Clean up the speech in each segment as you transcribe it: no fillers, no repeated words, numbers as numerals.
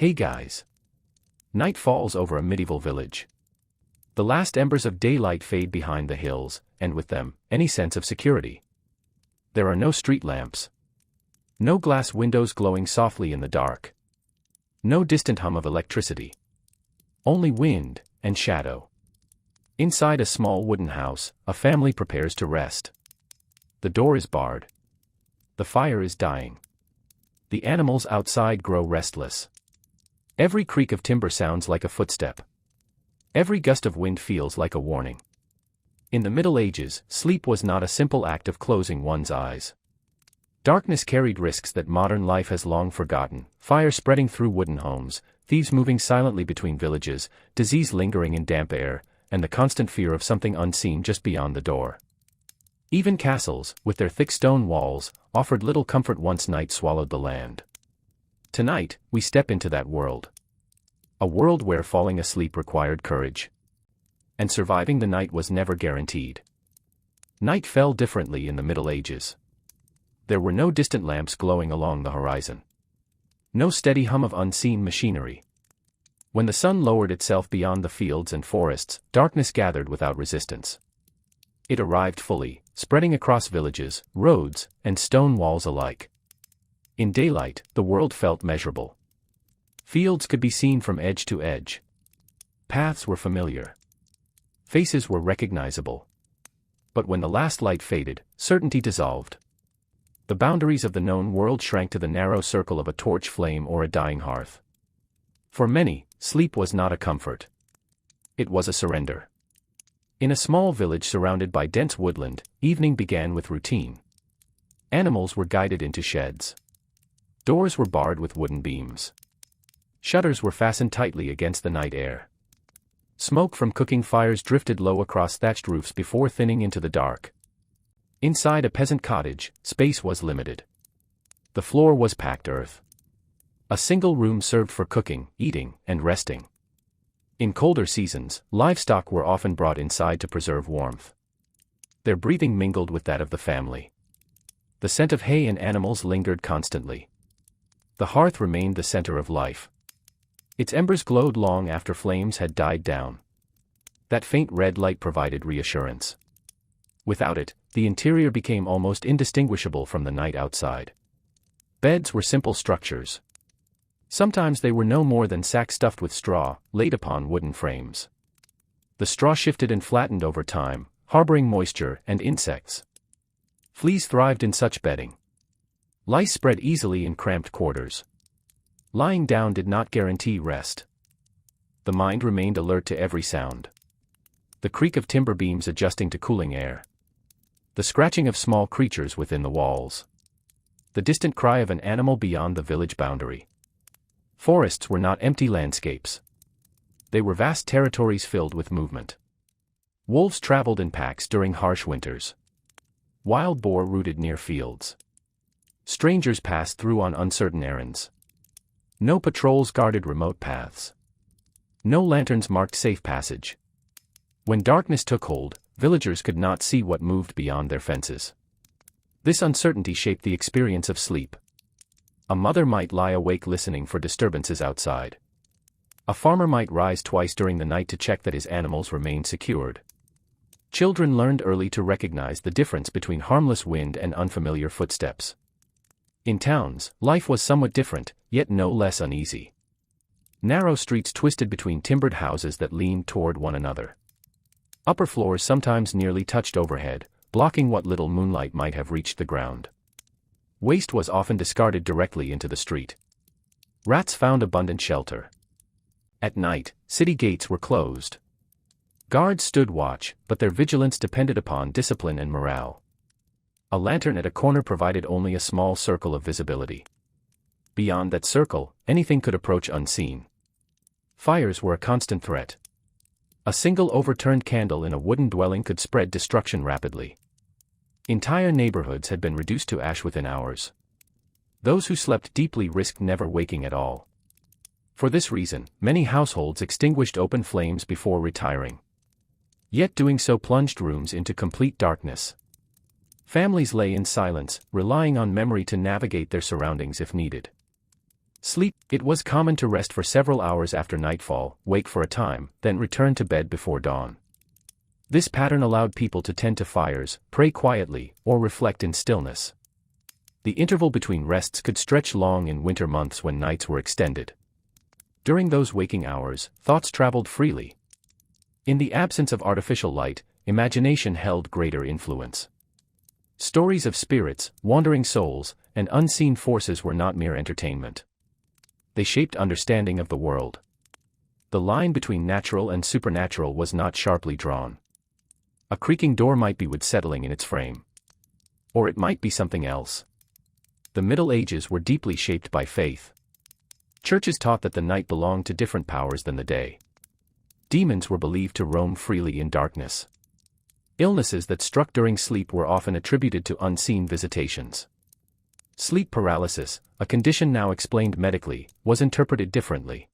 Hey guys. Night falls over a medieval village. The last embers of daylight fade behind the hills, and with them, any sense of security. There are no street lamps. No glass windows glowing softly in the dark. No distant hum of electricity. Only wind and shadow. Inside a small wooden house, a family prepares to rest. The door is barred. The fire is dying. The animals outside grow restless. Every creak of timber sounds like a footstep. Every gust of wind feels like a warning. In the Middle Ages, sleep was not a simple act of closing one's eyes. Darkness carried risks that modern life has long forgotten: fire spreading through wooden homes, thieves moving silently between villages, disease lingering in damp air, and the constant fear of something unseen just beyond the door. Even castles, with their thick stone walls, offered little comfort once night swallowed the land. Tonight, we step into that world. A world where falling asleep required courage. And surviving the night was never guaranteed. Night fell differently in the Middle Ages. There were no distant lamps glowing along the horizon. No steady hum of unseen machinery. When the sun lowered itself beyond the fields and forests, darkness gathered without resistance. It arrived fully, spreading across villages, roads, and stone walls alike. In daylight, the world felt measurable. Fields could be seen from edge to edge. Paths were familiar. Faces were recognizable. But when the last light faded, certainty dissolved. The boundaries of the known world shrank to the narrow circle of a torch flame or a dying hearth. For many, sleep was not a comfort. It was a surrender. In a small village surrounded by dense woodland, evening began with routine. Animals were guided into sheds. Doors were barred with wooden beams. Shutters were fastened tightly against the night air. Smoke from cooking fires drifted low across thatched roofs before thinning into the dark. Inside a peasant cottage, space was limited. The floor was packed earth. A single room served for cooking, eating, and resting. In colder seasons, livestock were often brought inside to preserve warmth. Their breathing mingled with that of the family. The scent of hay and animals lingered constantly. The hearth remained the center of life. Its embers glowed long after flames had died down. That faint red light provided reassurance. Without it, the interior became almost indistinguishable from the night outside. Beds were simple structures. Sometimes they were no more than sacks stuffed with straw, laid upon wooden frames. The straw shifted and flattened over time, harboring moisture and insects. Fleas thrived in such bedding. Lice spread easily in cramped quarters. Lying down did not guarantee rest. The mind remained alert to every sound. The creak of timber beams adjusting to cooling air. The scratching of small creatures within the walls. The distant cry of an animal beyond the village boundary. Forests were not empty landscapes. They were vast territories filled with movement. Wolves traveled in packs during harsh winters. Wild boar rooted near fields. Strangers passed through on uncertain errands. No patrols guarded remote paths. No lanterns marked safe passage. When darkness took hold, villagers could not see what moved beyond their fences. This uncertainty shaped the experience of sleep. A mother might lie awake listening for disturbances outside. A farmer might rise twice during the night to check that his animals remained secured. Children learned early to recognize the difference between harmless wind and unfamiliar footsteps. In towns, life was somewhat different, yet no less uneasy. Narrow streets twisted between timbered houses that leaned toward one another. Upper floors sometimes nearly touched overhead, blocking what little moonlight might have reached the ground. Waste was often discarded directly into the street. Rats found abundant shelter. At night, city gates were closed. Guards stood watch, but their vigilance depended upon discipline and morale. A lantern at a corner provided only a small circle of visibility. Beyond that circle, anything could approach unseen. Fires were a constant threat. A single overturned candle in a wooden dwelling could spread destruction rapidly. Entire neighborhoods had been reduced to ash within hours. Those who slept deeply risked never waking at all. For this reason, many households extinguished open flames before retiring. Yet doing so plunged rooms into complete darkness. Families lay in silence, relying on memory to navigate their surroundings if needed. Sleep. It was common to rest for several hours after nightfall, wake for a time, then return to bed before dawn. This pattern allowed people to tend to fires, pray quietly, or reflect in stillness. The interval between rests could stretch long in winter months when nights were extended. During those waking hours, thoughts traveled freely. In the absence of artificial light, imagination held greater influence. Stories of spirits, wandering souls, and unseen forces were not mere entertainment. They shaped understanding of the world. The line between natural and supernatural was not sharply drawn. A creaking door might be wood settling in its frame. Or it might be something else. The Middle Ages were deeply shaped by faith. Churches taught that the night belonged to different powers than the day. Demons were believed to roam freely in darkness. Illnesses that struck during sleep were often attributed to unseen visitations. Sleep paralysis, a condition now explained medically, was interpreted differently.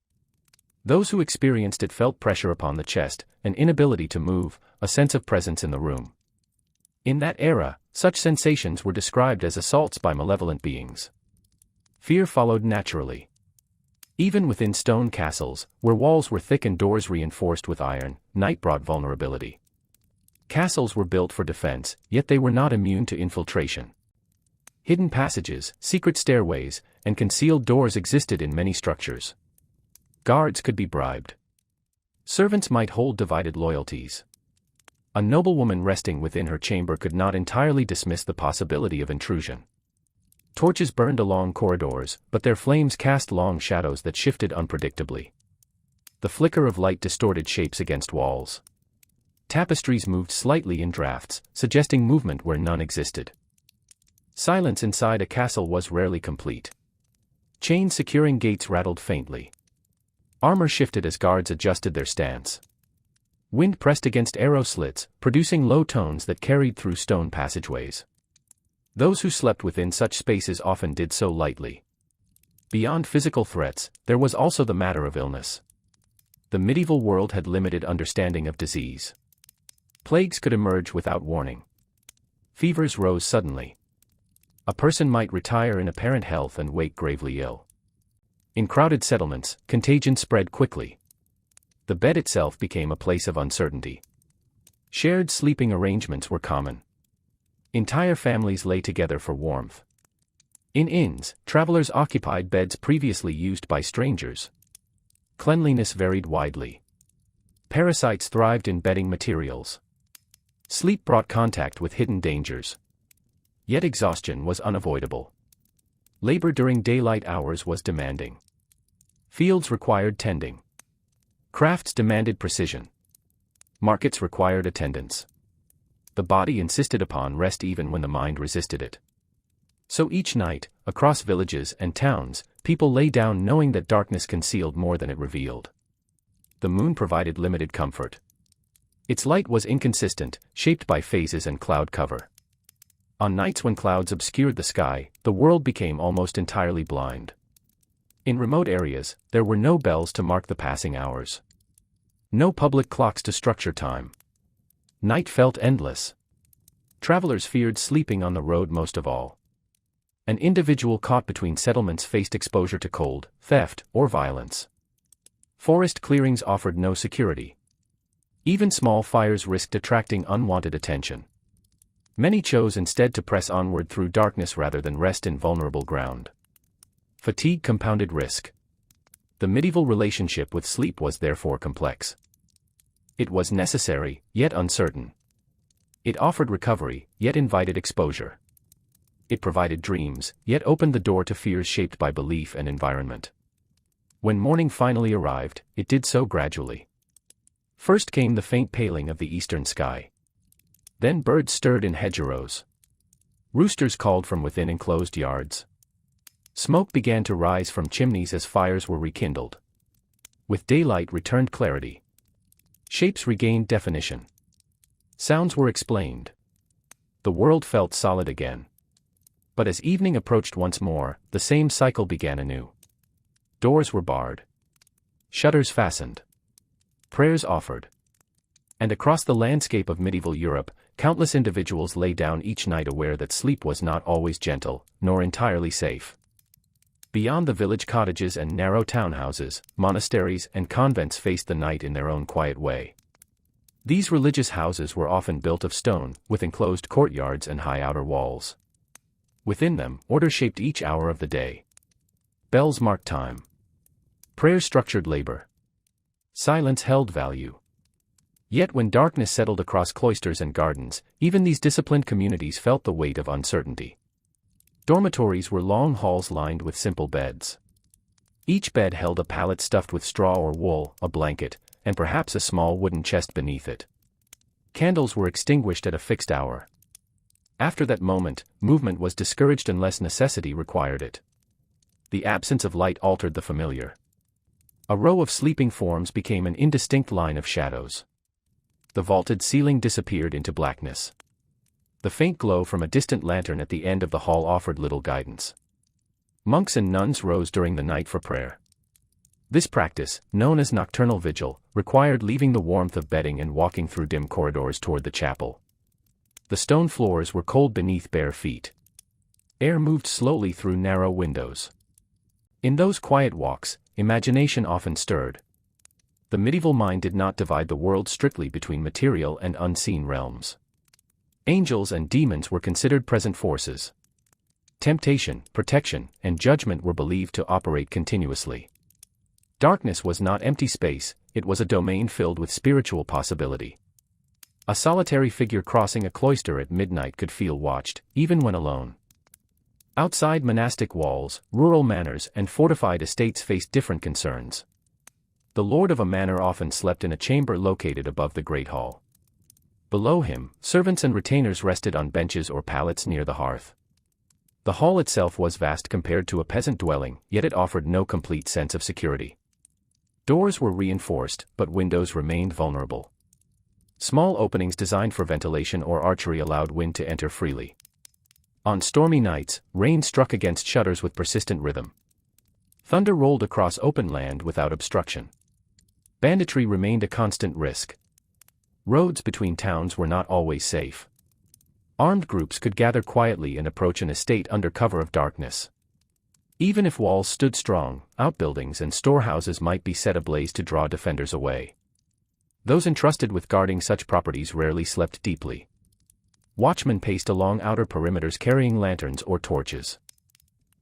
Those who experienced it felt pressure upon the chest, an inability to move, a sense of presence in the room. In that era, such sensations were described as assaults by malevolent beings. Fear followed naturally. Even within stone castles, where walls were thick and doors reinforced with iron, night brought vulnerability. Castles were built for defense, yet they were not immune to infiltration. Hidden passages, secret stairways, and concealed doors existed in many structures. Guards could be bribed. Servants might hold divided loyalties. A noblewoman resting within her chamber could not entirely dismiss the possibility of intrusion. Torches burned along corridors, but their flames cast long shadows that shifted unpredictably. The flicker of light distorted shapes against walls. Tapestries moved slightly in drafts, suggesting movement where none existed. Silence inside a castle was rarely complete. Chains securing gates rattled faintly. Armor shifted as guards adjusted their stance. Wind pressed against arrow slits, producing low tones that carried through stone passageways. Those who slept within such spaces often did so lightly. Beyond physical threats, there was also the matter of illness. The medieval world had limited understanding of disease. Plagues could emerge without warning. Fevers rose suddenly. A person might retire in apparent health and wake gravely ill. In crowded settlements, contagion spread quickly. The bed itself became a place of uncertainty. Shared sleeping arrangements were common. Entire families lay together for warmth. In inns, travelers occupied beds previously used by strangers. Cleanliness varied widely. Parasites thrived in bedding materials. Sleep brought contact with hidden dangers. Yet exhaustion was unavoidable. Labor during daylight hours was demanding. Fields required tending. Crafts demanded precision. Markets required attendance. The body insisted upon rest even when the mind resisted it. So each night, across villages and towns, people lay down knowing that darkness concealed more than it revealed. The moon provided limited comfort. Its light was inconsistent, shaped by phases and cloud cover. On nights when clouds obscured the sky, the world became almost entirely blind. In remote areas, there were no bells to mark the passing hours. No public clocks to structure time. Night felt endless. Travelers feared sleeping on the road most of all. An individual caught between settlements faced exposure to cold, theft, or violence. Forest clearings offered no security. Even small fires risked attracting unwanted attention. Many chose instead to press onward through darkness rather than rest in vulnerable ground. Fatigue compounded risk. The medieval relationship with sleep was therefore complex. It was necessary, yet uncertain. It offered recovery, yet invited exposure. It provided dreams, yet opened the door to fears shaped by belief and environment. When morning finally arrived, it did so gradually. First came the faint paling of the eastern sky. Then birds stirred in hedgerows. Roosters called from within enclosed yards. Smoke began to rise from chimneys as fires were rekindled. With daylight returned clarity. Shapes regained definition. Sounds were explained. The world felt solid again. But as evening approached once more, the same cycle began anew. Doors were barred. Shutters fastened. Prayers offered. And across the landscape of medieval Europe, countless individuals lay down each night aware that sleep was not always gentle, nor entirely safe. Beyond the village, cottages and narrow townhouses, monasteries and convents faced the night in their own quiet way. These religious houses were often built of stone, with enclosed courtyards and high outer walls. Within them, order shaped each hour of the day. Bells marked time. Prayer structured labor. Silence held value. Yet when darkness settled across cloisters and gardens, even these disciplined communities felt the weight of uncertainty. Dormitories were long halls lined with simple beds. Each bed held a pallet stuffed with straw or wool, a blanket, and perhaps a small wooden chest beneath it. Candles were extinguished at a fixed hour. After that moment, movement was discouraged unless necessity required it. The absence of light altered the familiar. A row of sleeping forms became an indistinct line of shadows. The vaulted ceiling disappeared into blackness. The faint glow from a distant lantern at the end of the hall offered little guidance. Monks and nuns rose during the night for prayer. This practice, known as nocturnal vigil, required leaving the warmth of bedding and walking through dim corridors toward the chapel. The stone floors were cold beneath bare feet. Air moved slowly through narrow windows. In those quiet walks, imagination often stirred. The medieval mind did not divide the world strictly between material and unseen realms. Angels and demons were considered present forces. Temptation, protection, and judgment were believed to operate continuously. Darkness was not empty space, it was a domain filled with spiritual possibility. A solitary figure crossing a cloister at midnight could feel watched, even when alone. Outside monastic walls, rural manors and fortified estates faced different concerns. The lord of a manor often slept in a chamber located above the great hall. Below him, servants and retainers rested on benches or pallets near the hearth. The hall itself was vast compared to a peasant dwelling, yet it offered no complete sense of security. Doors were reinforced, but windows remained vulnerable. Small openings designed for ventilation or archery allowed wind to enter freely. On stormy nights, rain struck against shutters with persistent rhythm. Thunder rolled across open land without obstruction. Banditry remained a constant risk. Roads between towns were not always safe. Armed groups could gather quietly and approach an estate under cover of darkness. Even if walls stood strong, outbuildings and storehouses might be set ablaze to draw defenders away. Those entrusted with guarding such properties rarely slept deeply. Watchmen paced along outer perimeters carrying lanterns or torches.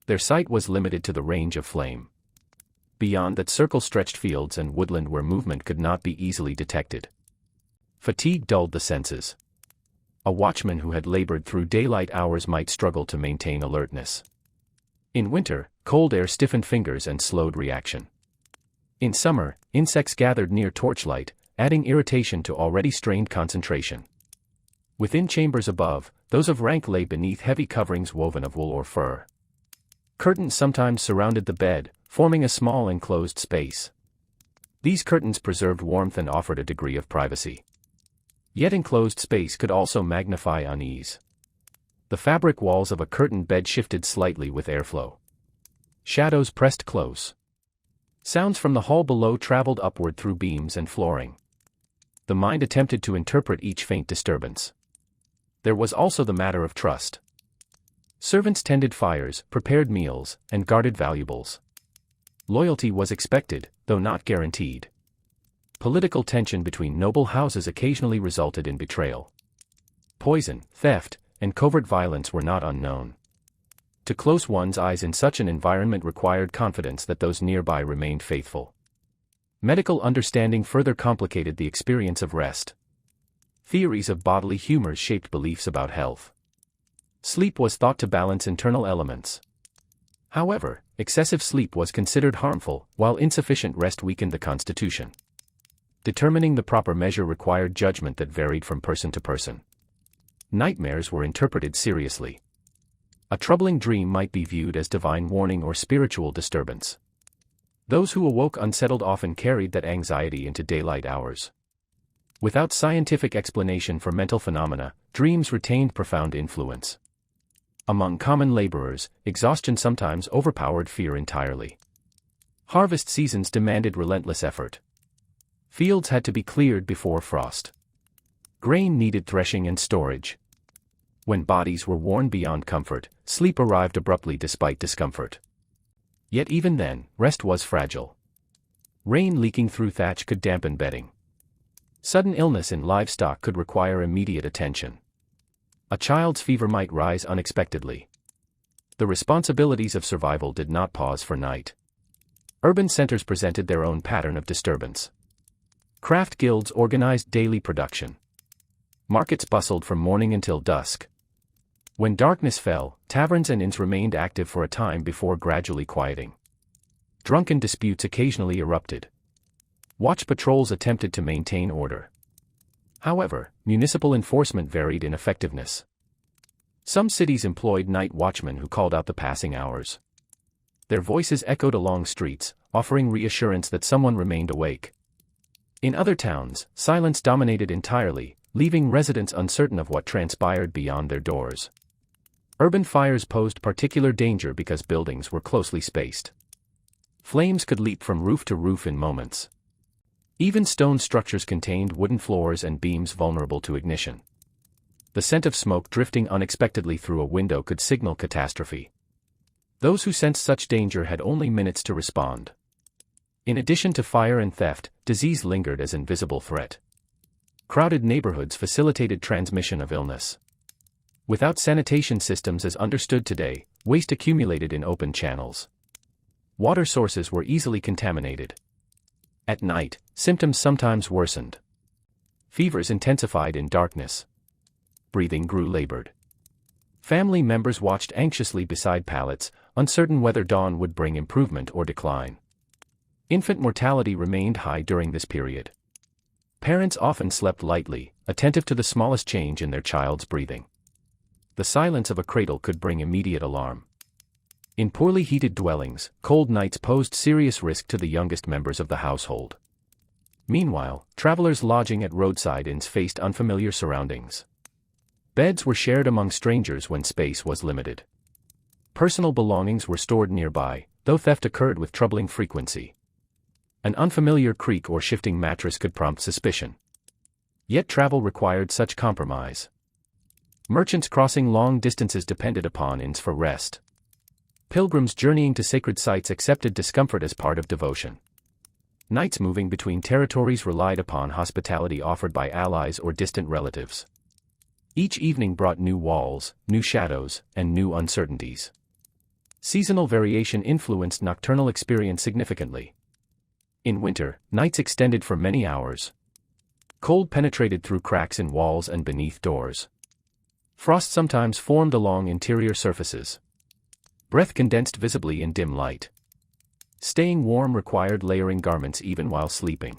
Their sight was limited to the range of flame. Beyond that circle stretched fields and woodland where movement could not be easily detected. Fatigue dulled the senses. A watchman who had labored through daylight hours might struggle to maintain alertness. In winter, cold air stiffened fingers and slowed reaction. In summer, insects gathered near torchlight, adding irritation to already strained concentration. Within chambers above, those of rank lay beneath heavy coverings woven of wool or fur. Curtains sometimes surrounded the bed, forming a small enclosed space. These curtains preserved warmth and offered a degree of privacy. Yet enclosed space could also magnify unease. The fabric walls of a curtained bed shifted slightly with airflow. Shadows pressed close. Sounds from the hall below traveled upward through beams and flooring. The mind attempted to interpret each faint disturbance. There was also the matter of trust. Servants tended fires, prepared meals, and guarded valuables. Loyalty was expected, though not guaranteed. Political tension between noble houses occasionally resulted in betrayal. Poison, theft, and covert violence were not unknown. To close one's eyes in such an environment required confidence that those nearby remained faithful. Medical understanding further complicated the experience of rest. Theories of bodily humors shaped beliefs about health. Sleep was thought to balance internal elements. However, excessive sleep was considered harmful, while insufficient rest weakened the constitution. Determining the proper measure required judgment that varied from person to person. Nightmares were interpreted seriously. A troubling dream might be viewed as divine warning or spiritual disturbance. Those who awoke unsettled often carried that anxiety into daylight hours. Without scientific explanation for mental phenomena, dreams retained profound influence. Among common laborers, exhaustion sometimes overpowered fear entirely. Harvest seasons demanded relentless effort. Fields had to be cleared before frost. Grain needed threshing and storage. When bodies were worn beyond comfort, sleep arrived abruptly despite discomfort. Yet even then, rest was fragile. Rain leaking through thatch could dampen bedding. Sudden illness in livestock could require immediate attention. A child's fever might rise unexpectedly. The responsibilities of survival did not pause for night. Urban centers presented their own pattern of disturbance. Craft guilds organized daily production. Markets bustled from morning until dusk. When darkness fell, taverns and inns remained active for a time before gradually quieting. Drunken disputes occasionally erupted. Watch patrols attempted to maintain order. However, municipal enforcement varied in effectiveness. Some cities employed night watchmen who called out the passing hours. Their voices echoed along streets, offering reassurance that someone remained awake. In other towns, silence dominated entirely, leaving residents uncertain of what transpired beyond their doors. Urban fires posed particular danger because buildings were closely spaced. Flames could leap from roof to roof in moments. Even stone structures contained wooden floors and beams vulnerable to ignition. The scent of smoke drifting unexpectedly through a window could signal catastrophe. Those who sensed such danger had only minutes to respond. In addition to fire and theft, disease lingered as an invisible threat. Crowded neighborhoods facilitated transmission of illness. Without sanitation systems as understood today, waste accumulated in open channels. Water sources were easily contaminated. At night, symptoms sometimes worsened. Fevers intensified in darkness. Breathing grew labored. Family members watched anxiously beside pallets, uncertain whether dawn would bring improvement or decline. Infant mortality remained high during this period. Parents often slept lightly, attentive to the smallest change in their child's breathing. The silence of a cradle could bring immediate alarm. In poorly heated dwellings, cold nights posed serious risk to the youngest members of the household. Meanwhile, travelers lodging at roadside inns faced unfamiliar surroundings. Beds were shared among strangers when space was limited. Personal belongings were stored nearby, though theft occurred with troubling frequency. An unfamiliar creak or shifting mattress could prompt suspicion. Yet travel required such compromise. Merchants crossing long distances depended upon inns for rest. Pilgrims journeying to sacred sites accepted discomfort as part of devotion. Knights moving between territories relied upon hospitality offered by allies or distant relatives. Each evening brought new walls, new shadows, and new uncertainties. Seasonal variation influenced nocturnal experience significantly. In winter, nights extended for many hours. Cold penetrated through cracks in walls and beneath doors. Frost sometimes formed along interior surfaces. Breath condensed visibly in dim light. Staying warm required layering garments even while sleeping.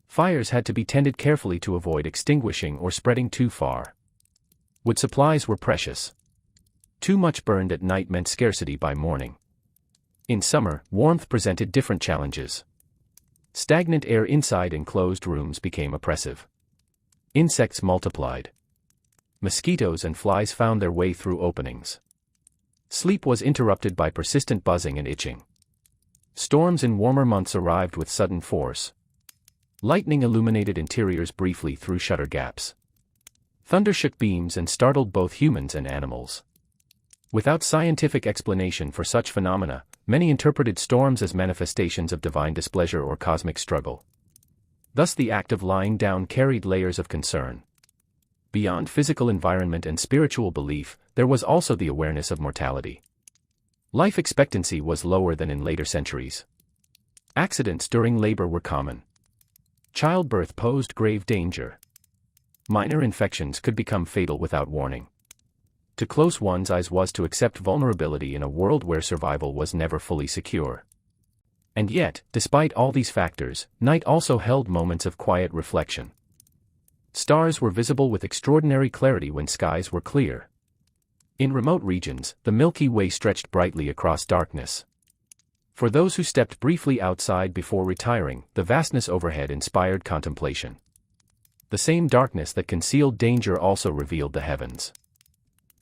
Fires had to be tended carefully to avoid extinguishing or spreading too far. Wood supplies were precious. Too much burned at night meant scarcity by morning. In summer, warmth presented different challenges. Stagnant air inside enclosed rooms became oppressive. Insects multiplied. Mosquitoes and flies found their way through openings. Sleep was interrupted by persistent buzzing and itching. Storms in warmer months arrived with sudden force. Lightning illuminated interiors briefly through shutter gaps. Thunder shook beams and startled both humans and animals. Without scientific explanation for such phenomena, many interpreted storms as manifestations of divine displeasure or cosmic struggle. Thus the act of lying down carried layers of concern. Beyond physical environment and spiritual belief, there was also the awareness of mortality. Life expectancy was lower than in later centuries. Accidents during labor were common. Childbirth posed grave danger. Minor infections could become fatal without warning. To close one's eyes was to accept vulnerability in a world where survival was never fully secure. And yet, despite all these factors, night also held moments of quiet reflection. Stars were visible with extraordinary clarity when skies were clear. In remote regions, the Milky Way stretched brightly across darkness. For those who stepped briefly outside before retiring, the vastness overhead inspired contemplation. The same darkness that concealed danger also revealed the heavens.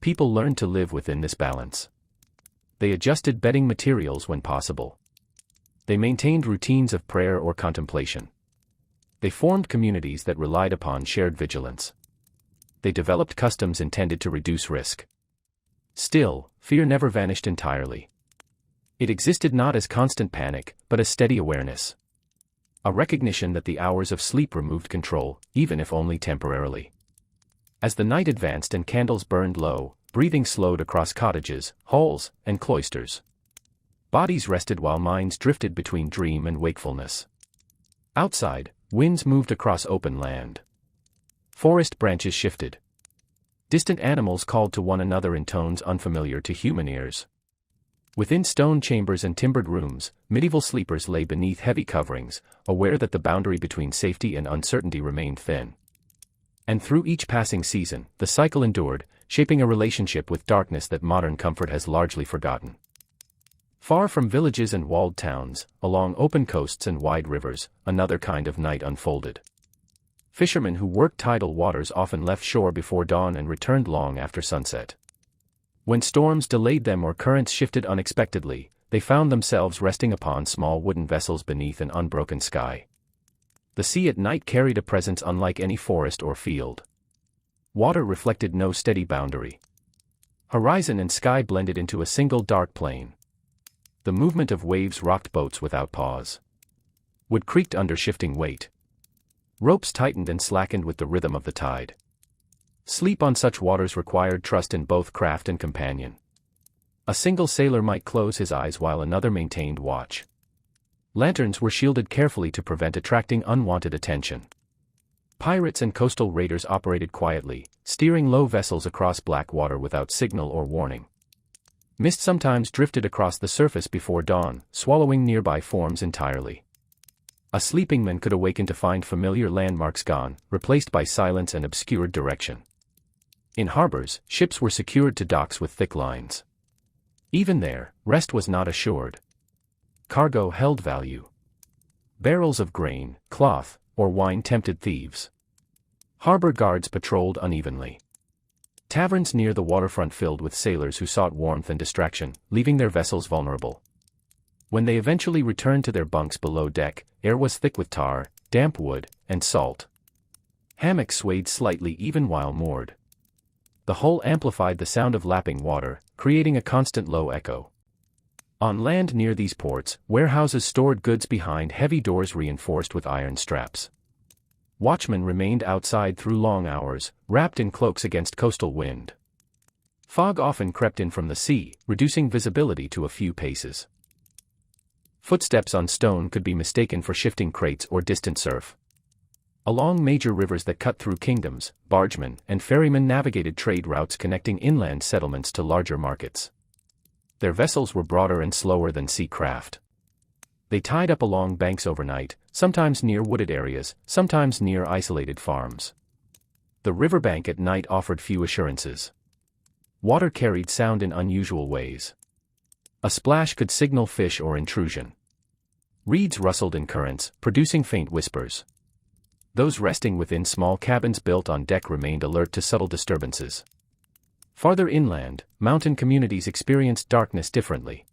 People learned to live within this balance. They adjusted bedding materials when possible. They maintained routines of prayer or contemplation. They formed communities that relied upon shared vigilance. They developed customs intended to reduce risk. Still, fear never vanished entirely. It existed not as constant panic, but as steady awareness. A recognition that the hours of sleep removed control, even if only temporarily. As the night advanced and candles burned low, breathing slowed across cottages, halls, and cloisters. Bodies rested while minds drifted between dream and wakefulness. Outside, winds moved across open land. Forest branches shifted. Distant animals called to one another in tones unfamiliar to human ears. Within stone chambers and timbered rooms, medieval sleepers lay beneath heavy coverings, aware that the boundary between safety and uncertainty remained thin. And through each passing season, the cycle endured, shaping a relationship with darkness that modern comfort has largely forgotten. Far from villages and walled towns, along open coasts and wide rivers, another kind of night unfolded. Fishermen who worked tidal waters often left shore before dawn and returned long after sunset. When storms delayed them or currents shifted unexpectedly, they found themselves resting upon small wooden vessels beneath an unbroken sky. The sea at night carried a presence unlike any forest or field. Water reflected no steady boundary. Horizon and sky blended into a single dark plain. The movement of waves rocked boats without pause. Wood creaked under shifting weight. Ropes tightened and slackened with the rhythm of the tide. Sleep on such waters required trust in both craft and companion. A single sailor might close his eyes while another maintained watch. Lanterns were shielded carefully to prevent attracting unwanted attention. Pirates and coastal raiders operated quietly, steering low vessels across black water without signal or warning. Mist sometimes drifted across the surface before dawn, swallowing nearby forms entirely. A sleeping man could awaken to find familiar landmarks gone, replaced by silence and obscured direction. In harbors, ships were secured to docks with thick lines. Even there, rest was not assured. Cargo held value. Barrels of grain, cloth, or wine tempted thieves. Harbor guards patrolled unevenly. Taverns near the waterfront filled with sailors who sought warmth and distraction, leaving their vessels vulnerable. When they eventually returned to their bunks below deck, air was thick with tar, damp wood, and salt. Hammocks swayed slightly even while moored. The hull amplified the sound of lapping water, creating a constant low echo. On land near these ports, warehouses stored goods behind heavy doors reinforced with iron straps. Watchmen remained outside through long hours, wrapped in cloaks against coastal wind. Fog often crept in from the sea, reducing visibility to a few paces. Footsteps on stone could be mistaken for shifting crates or distant surf. Along major rivers that cut through kingdoms, bargemen and ferrymen navigated trade routes connecting inland settlements to larger markets. Their vessels were broader and slower than sea craft. They tied up along banks overnight, sometimes near wooded areas, sometimes near isolated farms. The riverbank at night offered few assurances. Water carried sound in unusual ways. A splash could signal fish or intrusion. Reeds rustled in currents, producing faint whispers. Those resting within small cabins built on deck remained alert to subtle disturbances. Farther inland, mountain communities experienced darkness differently.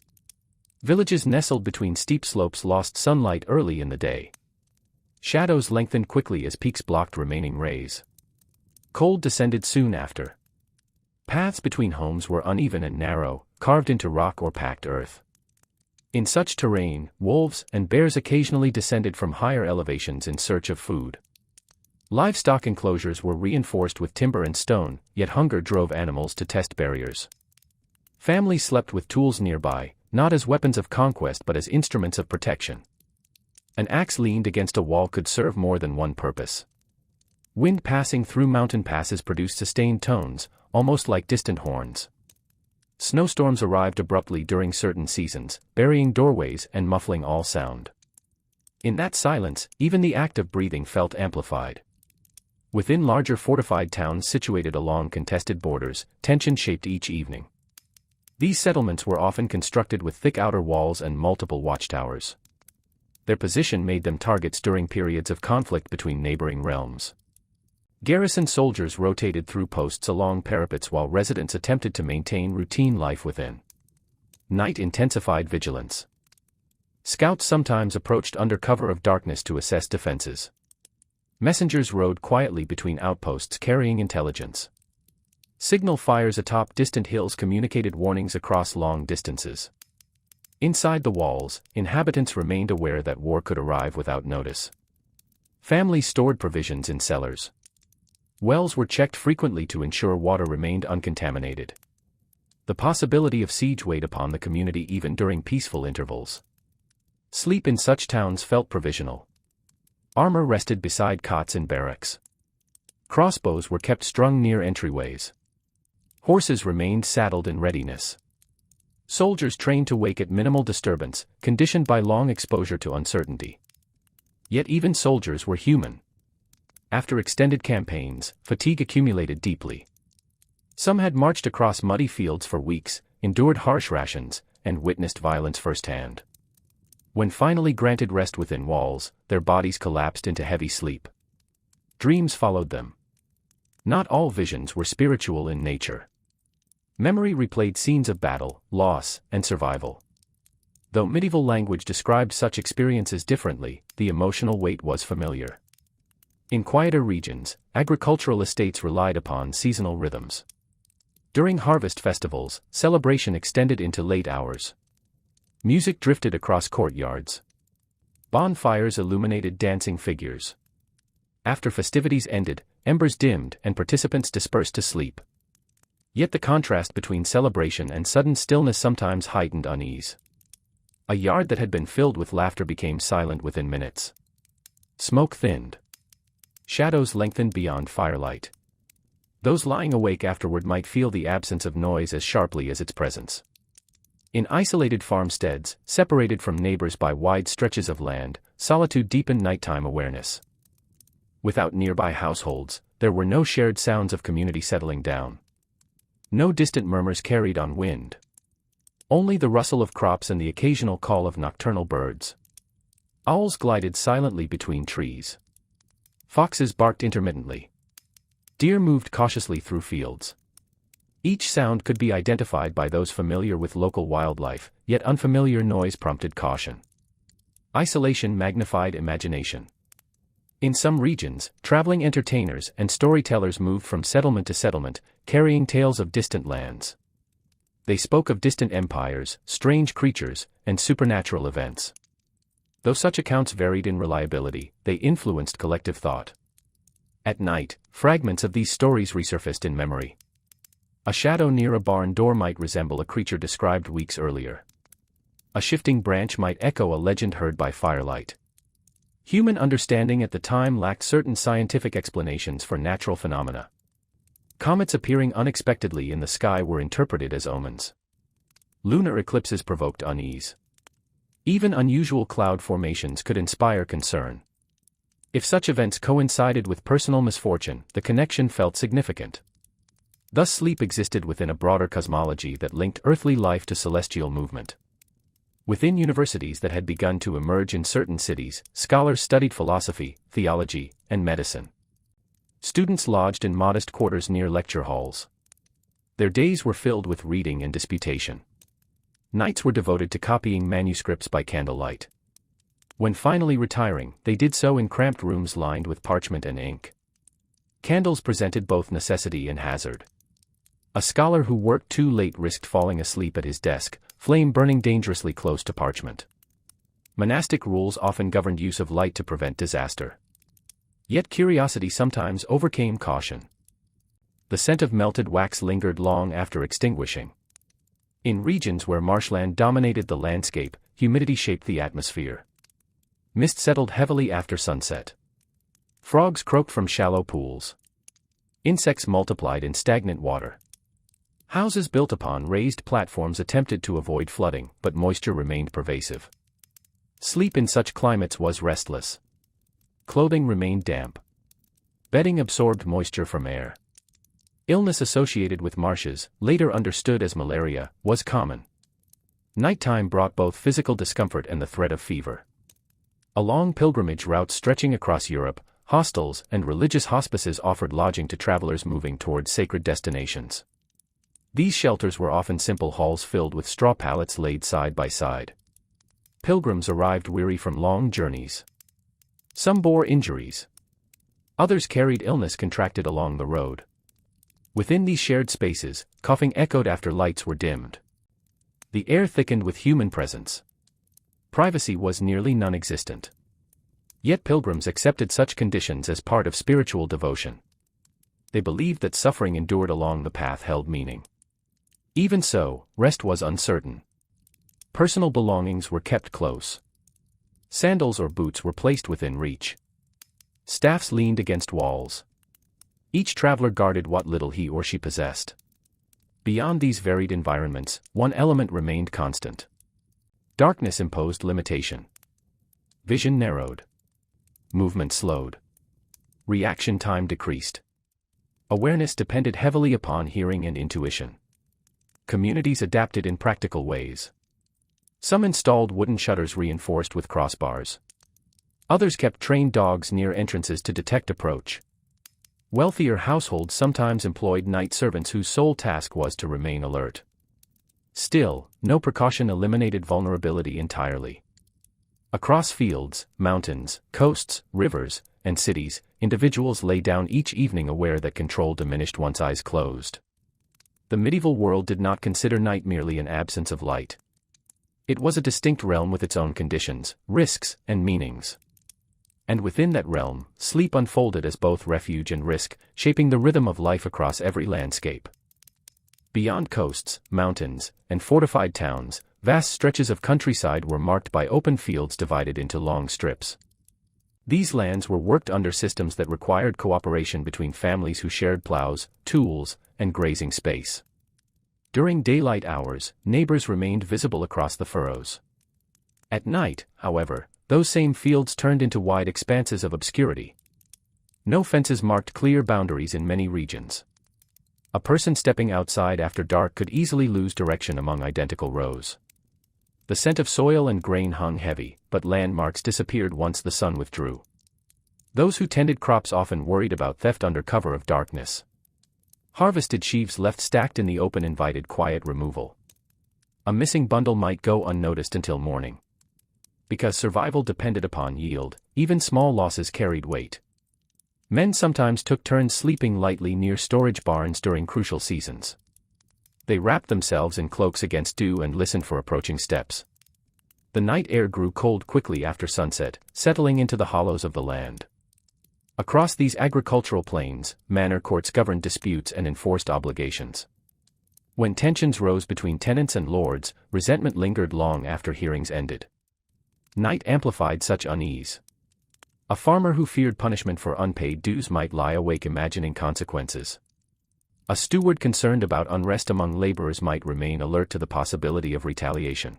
Villages nestled between steep slopes lost sunlight early in the day. Shadows lengthened quickly as peaks blocked remaining rays. Cold descended soon after. Paths between homes were uneven and narrow, carved into rock or packed earth. In such terrain, wolves and bears occasionally descended from higher elevations in search of food. Livestock enclosures were reinforced with timber and stone, yet hunger drove animals to test barriers. Families slept with tools nearby, not as weapons of conquest but as instruments of protection. An axe leaned against a wall could serve more than one purpose. Wind passing through mountain passes produced sustained tones, almost like distant horns. Snowstorms arrived abruptly during certain seasons, burying doorways and muffling all sound. In that silence, even the act of breathing felt amplified. Within larger fortified towns situated along contested borders, tension shaped each evening. These settlements were often constructed with thick outer walls and multiple watchtowers. Their position made them targets during periods of conflict between neighboring realms. Garrison soldiers rotated through posts along parapets while residents attempted to maintain routine life within. Night intensified vigilance. Scouts sometimes approached under cover of darkness to assess defenses. Messengers rode quietly between outposts carrying intelligence. Signal fires atop distant hills communicated warnings across long distances. Inside the walls, inhabitants remained aware that war could arrive without notice. Families stored provisions in cellars. Wells were checked frequently to ensure water remained uncontaminated. The possibility of siege weighed upon the community even during peaceful intervals. Sleep in such towns felt provisional. Armor rested beside cots in barracks. Crossbows were kept strung near entryways. Horses remained saddled in readiness. Soldiers trained to wake at minimal disturbance, conditioned by long exposure to uncertainty. Yet even soldiers were human. After extended campaigns, fatigue accumulated deeply. Some had marched across muddy fields for weeks, endured harsh rations, and witnessed violence firsthand. When finally granted rest within walls, their bodies collapsed into heavy sleep. Dreams followed them. Not all visions were spiritual in nature. Memory replayed scenes of battle, loss, and survival. Though medieval language described such experiences differently, the emotional weight was familiar. In quieter regions, agricultural estates relied upon seasonal rhythms. During harvest festivals, celebration extended into late hours. Music drifted across courtyards. Bonfires illuminated dancing figures. After festivities ended, embers dimmed and participants dispersed to sleep. Yet the contrast between celebration and sudden stillness sometimes heightened unease. A yard that had been filled with laughter became silent within minutes. Smoke thinned. Shadows lengthened beyond firelight. Those lying awake afterward might feel the absence of noise as sharply as its presence. In isolated farmsteads, separated from neighbors by wide stretches of land, solitude deepened nighttime awareness. Without nearby households, there were no shared sounds of community settling down. No distant murmurs carried on wind. Only the rustle of crops and the occasional call of nocturnal birds. Owls glided silently between trees. Foxes barked intermittently. Deer moved cautiously through fields. Each sound could be identified by those familiar with local wildlife, yet unfamiliar noise prompted caution. Isolation magnified imagination. In some regions, traveling entertainers and storytellers moved from settlement to settlement, carrying tales of distant lands. They spoke of distant empires, strange creatures, and supernatural events. Though such accounts varied in reliability, they influenced collective thought. At night, fragments of these stories resurfaced in memory. A shadow near a barn door might resemble a creature described weeks earlier. A shifting branch might echo a legend heard by firelight. Human understanding at the time lacked certain scientific explanations for natural phenomena. Comets appearing unexpectedly in the sky were interpreted as omens. Lunar eclipses provoked unease. Even unusual cloud formations could inspire concern. If such events coincided with personal misfortune, the connection felt significant. Thus sleep existed within a broader cosmology that linked earthly life to celestial movement. Within universities that had begun to emerge in certain cities, scholars studied philosophy, theology, and medicine. Students lodged in modest quarters near lecture halls. Their days were filled with reading and disputation. Nights were devoted to copying manuscripts by candlelight. When finally retiring, they did so in cramped rooms lined with parchment and ink. Candles presented both necessity and hazard. A scholar who worked too late risked falling asleep at his desk, flame burning dangerously close to parchment. Monastic rules often governed use of light to prevent disaster. Yet curiosity sometimes overcame caution. The scent of melted wax lingered long after extinguishing. In regions where marshland dominated the landscape, humidity shaped the atmosphere. Mist settled heavily after sunset. Frogs croaked from shallow pools. Insects multiplied in stagnant water. Houses built upon raised platforms attempted to avoid flooding, but moisture remained pervasive. Sleep in such climates was restless. Clothing remained damp. Bedding absorbed moisture from air. Illness associated with marshes, later understood as malaria, was common. Nighttime brought both physical discomfort and the threat of fever. Along pilgrimage routes stretching across Europe, hostels and religious hospices offered lodging to travelers moving towards sacred destinations. These shelters were often simple halls filled with straw pallets laid side by side. Pilgrims arrived weary from long journeys. Some bore injuries. Others carried illness contracted along the road. Within these shared spaces, coughing echoed after lights were dimmed. The air thickened with human presence. Privacy was nearly non-existent. Yet pilgrims accepted such conditions as part of spiritual devotion. They believed that suffering endured along the path held meaning. Even so, rest was uncertain. Personal belongings were kept close. Sandals or boots were placed within reach. Staffs leaned against walls. Each traveler guarded what little he or she possessed. Beyond these varied environments, one element remained constant. Darkness imposed limitation. Vision narrowed. Movement slowed. Reaction time decreased. Awareness depended heavily upon hearing and intuition. Communities adapted in practical ways. Some installed wooden shutters reinforced with crossbars. Others kept trained dogs near entrances to detect approach. Wealthier households sometimes employed night servants whose sole task was to remain alert. Still, no precaution eliminated vulnerability entirely. Across fields, mountains, coasts, rivers, and cities, individuals lay down each evening aware that control diminished once eyes closed. The medieval world did not consider night merely an absence of light. It was a distinct realm with its own conditions, risks, and meanings. And within that realm, sleep unfolded as both refuge and risk, shaping the rhythm of life across every landscape. Beyond coasts, mountains, and fortified towns, vast stretches of countryside were marked by open fields divided into long strips. These lands were worked under systems that required cooperation between families who shared plows, tools, and grazing space. During daylight hours, neighbors remained visible across the furrows. At night, however, those same fields turned into wide expanses of obscurity. No fences marked clear boundaries in many regions. A person stepping outside after dark could easily lose direction among identical rows. The scent of soil and grain hung heavy, but landmarks disappeared once the sun withdrew. Those who tended crops often worried about theft under cover of darkness. Harvested sheaves left stacked in the open invited quiet removal. A missing bundle might go unnoticed until morning. Because survival depended upon yield, even small losses carried weight. Men sometimes took turns sleeping lightly near storage barns during crucial seasons. They wrapped themselves in cloaks against dew and listened for approaching steps. The night air grew cold quickly after sunset, settling into the hollows of the land. Across these agricultural plains, manor courts governed disputes and enforced obligations. When tensions rose between tenants and lords, resentment lingered long after hearings ended. Night amplified such unease. A farmer who feared punishment for unpaid dues might lie awake imagining consequences. A steward concerned about unrest among laborers might remain alert to the possibility of retaliation.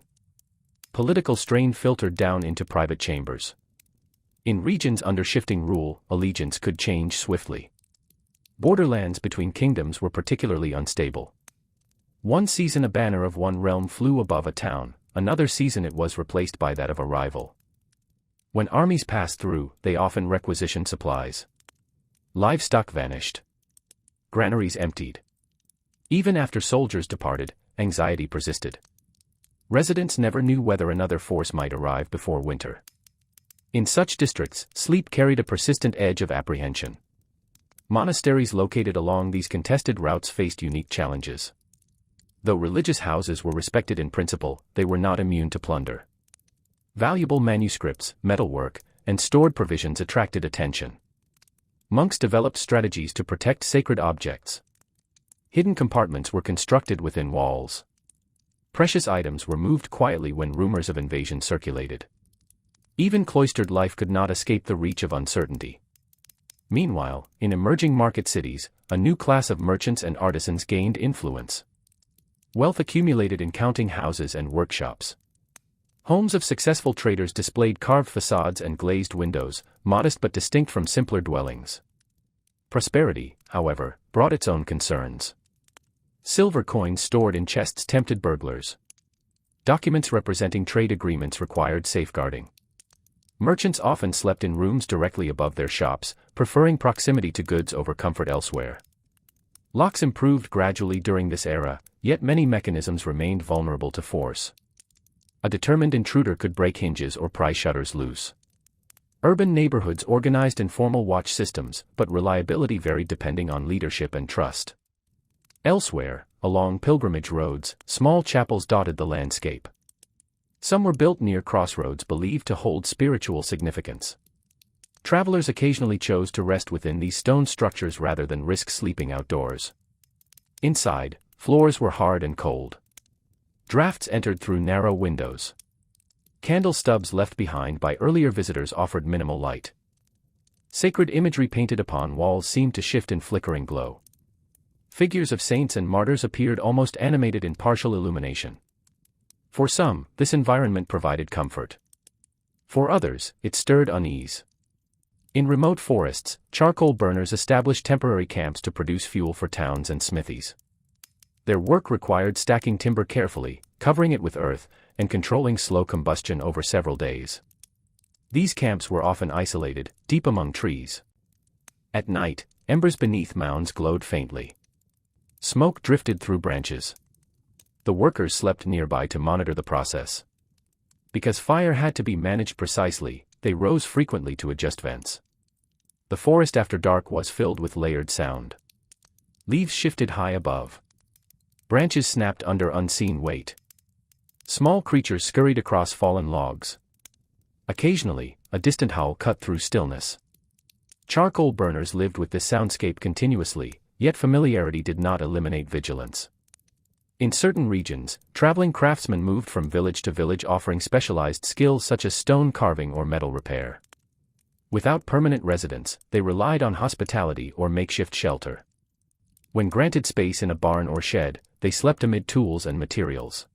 Political strain filtered down into private chambers. In regions under shifting rule, allegiance could change swiftly. Borderlands between kingdoms were particularly unstable. One season a banner of one realm flew above a town, another season it was replaced by that of a rival. When armies passed through, they often requisitioned supplies. Livestock vanished. Granaries emptied. Even after soldiers departed, anxiety persisted. Residents never knew whether another force might arrive before winter. In such districts, sleep carried a persistent edge of apprehension. Monasteries located along these contested routes faced unique challenges. Though religious houses were respected in principle, they were not immune to plunder. Valuable manuscripts, metalwork, and stored provisions attracted attention. Monks developed strategies to protect sacred objects. Hidden compartments were constructed within walls. Precious items were moved quietly when rumors of invasion circulated. Even cloistered life could not escape the reach of uncertainty. Meanwhile, in emerging market cities, a new class of merchants and artisans gained influence. Wealth accumulated in counting houses and workshops. Homes of successful traders displayed carved facades and glazed windows, modest but distinct from simpler dwellings. Prosperity, however, brought its own concerns. Silver coins stored in chests tempted burglars. Documents representing trade agreements required safeguarding. Merchants often slept in rooms directly above their shops, preferring proximity to goods over comfort elsewhere. Locks improved gradually during this era, yet many mechanisms remained vulnerable to force. A determined intruder could break hinges or pry shutters loose. Urban neighborhoods organized informal watch systems, but reliability varied depending on leadership and trust. Elsewhere, along pilgrimage roads, small chapels dotted the landscape. Some were built near crossroads believed to hold spiritual significance. Travelers occasionally chose to rest within these stone structures rather than risk sleeping outdoors. Inside, floors were hard and cold. Drafts entered through narrow windows. Candle stubs left behind by earlier visitors offered minimal light. Sacred imagery painted upon walls seemed to shift in flickering glow. Figures of saints and martyrs appeared almost animated in partial illumination. For some, this environment provided comfort. For others, it stirred unease. In remote forests, charcoal burners established temporary camps to produce fuel for towns and smithies. Their work required stacking timber carefully, covering it with earth, and controlling slow combustion over several days. These camps were often isolated, deep among trees. At night, embers beneath mounds glowed faintly. Smoke drifted through branches. The workers slept nearby to monitor the process. Because fire had to be managed precisely, they rose frequently to adjust vents. The forest after dark was filled with layered sound. Leaves shifted high above. Branches snapped under unseen weight. Small creatures scurried across fallen logs. Occasionally, a distant howl cut through stillness. Charcoal burners lived with this soundscape continuously, yet familiarity did not eliminate vigilance. In certain regions, traveling craftsmen moved from village to village offering specialized skills such as stone carving or metal repair. Without permanent residence, they relied on hospitality or makeshift shelter. When granted space in a barn or shed, they slept amid tools and materials.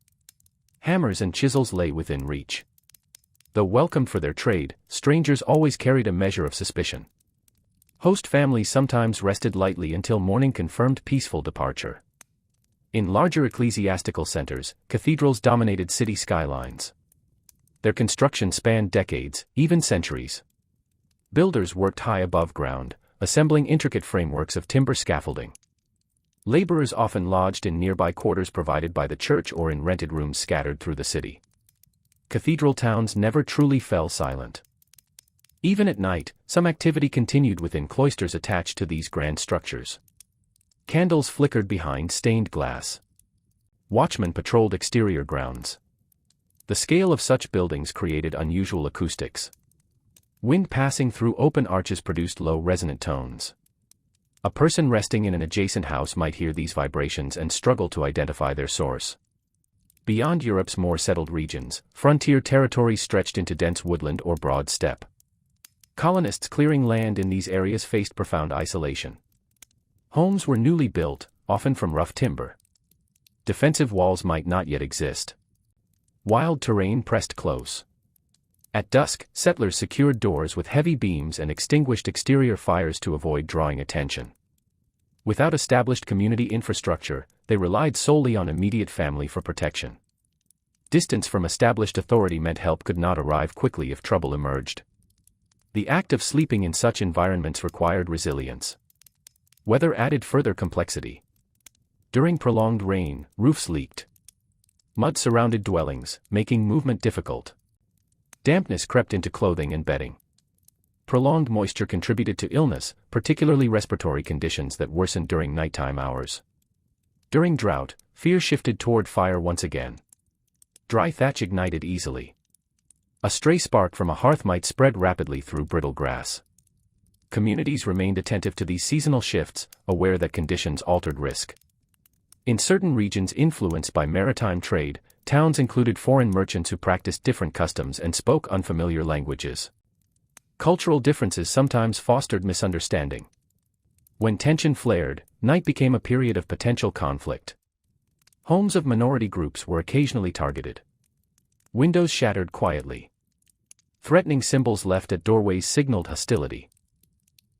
Hammers and chisels lay within reach. Though welcomed for their trade, strangers always carried a measure of suspicion. Host families sometimes rested lightly until morning confirmed peaceful departure. In larger ecclesiastical centers, cathedrals dominated city skylines. Their construction spanned decades, even centuries. Builders worked high above ground, assembling intricate frameworks of timber scaffolding. Laborers often lodged in nearby quarters provided by the church or in rented rooms scattered through the city. Cathedral towns never truly fell silent. Even at night, some activity continued within cloisters attached to these grand structures. Candles flickered behind stained glass. Watchmen patrolled exterior grounds. The scale of such buildings created unusual acoustics. Wind passing through open arches produced low resonant tones. A person resting in an adjacent house might hear these vibrations and struggle to identify their source. Beyond Europe's more settled regions, frontier territories stretched into dense woodland or broad steppe. Colonists clearing land in these areas faced profound isolation. Homes were newly built, often from rough timber. Defensive walls might not yet exist. Wild terrain pressed close. At dusk, settlers secured doors with heavy beams and extinguished exterior fires to avoid drawing attention. Without established community infrastructure, they relied solely on immediate family for protection. Distance from established authority meant help could not arrive quickly if trouble emerged. The act of sleeping in such environments required resilience. Weather added further complexity. During prolonged rain, roofs leaked. Mud surrounded dwellings, making movement difficult. Dampness crept into clothing and bedding. Prolonged moisture contributed to illness, particularly respiratory conditions that worsened during nighttime hours. During drought, fear shifted toward fire once again. Dry thatch ignited easily. A stray spark from a hearth might spread rapidly through brittle grass. Communities remained attentive to these seasonal shifts, aware that conditions altered risk. In certain regions influenced by maritime trade, towns included foreign merchants who practiced different customs and spoke unfamiliar languages. Cultural differences sometimes fostered misunderstanding. When tension flared, night became a period of potential conflict. Homes of minority groups were occasionally targeted. Windows shattered quietly. Threatening symbols left at doorways signaled hostility.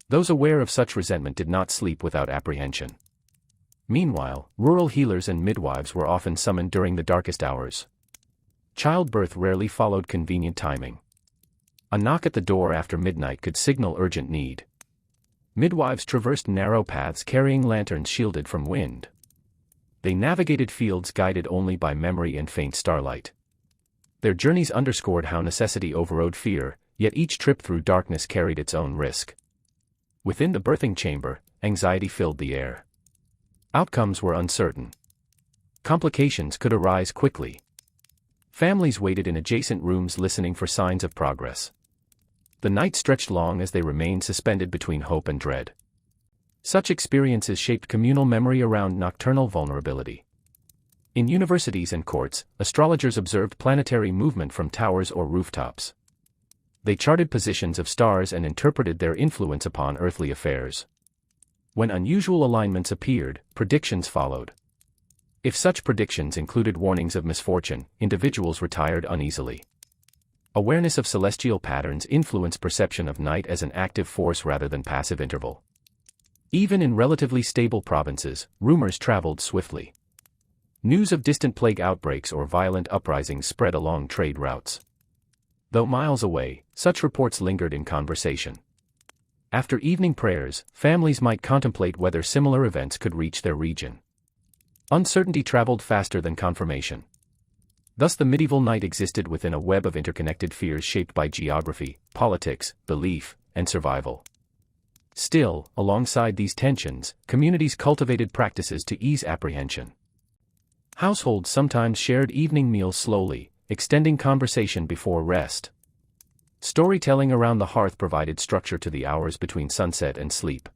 Those aware of such resentment did not sleep without apprehension. Meanwhile, rural healers and midwives were often summoned during the darkest hours. Childbirth rarely followed convenient timing. A knock at the door after midnight could signal urgent need. Midwives traversed narrow paths carrying lanterns shielded from wind. They navigated fields guided only by memory and faint starlight. Their journeys underscored how necessity overrode fear, yet each trip through darkness carried its own risk. Within the birthing chamber, anxiety filled the air. Outcomes were uncertain. complications could arise quickly. Families waited in adjacent rooms listening for signs of progress. The night stretched long as they remained suspended between hope and dread. Such experiences shaped communal memory around nocturnal vulnerability. In universities and courts, astrologers observed planetary movement from towers or rooftops. They charted positions of stars and interpreted their influence upon earthly affairs. When unusual alignments appeared, predictions followed. If such predictions included warnings of misfortune, individuals retired uneasily. Awareness of celestial patterns influenced perception of night as an active force rather than passive interval. Even in relatively stable provinces, rumors traveled swiftly. News of distant plague outbreaks or violent uprisings spread along trade routes. Though miles away, such reports lingered in conversation. After evening prayers, families might contemplate whether similar events could reach their region. Uncertainty traveled faster than confirmation. Thus the medieval night existed within a web of interconnected fears shaped by geography, politics, belief, and survival. Still, alongside these tensions, communities cultivated practices to ease apprehension. Households sometimes shared evening meals slowly, extending conversation before rest. Storytelling around the hearth provided structure to the hours between sunset and sleep.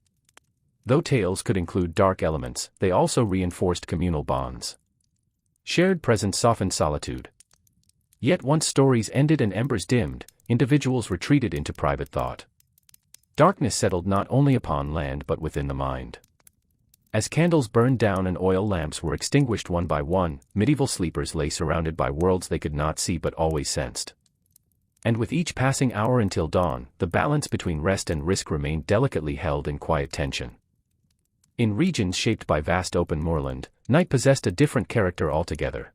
Though tales could include dark elements, they also reinforced communal bonds. Shared presence softened solitude. Yet once stories ended and embers dimmed, individuals retreated into private thought. Darkness settled not only upon land but within the mind. As candles burned down and oil lamps were extinguished one by one, medieval sleepers lay surrounded by worlds they could not see but always sensed. And with each passing hour until dawn, the balance between rest and risk remained delicately held in quiet tension. In regions shaped by vast open moorland, night possessed a different character altogether.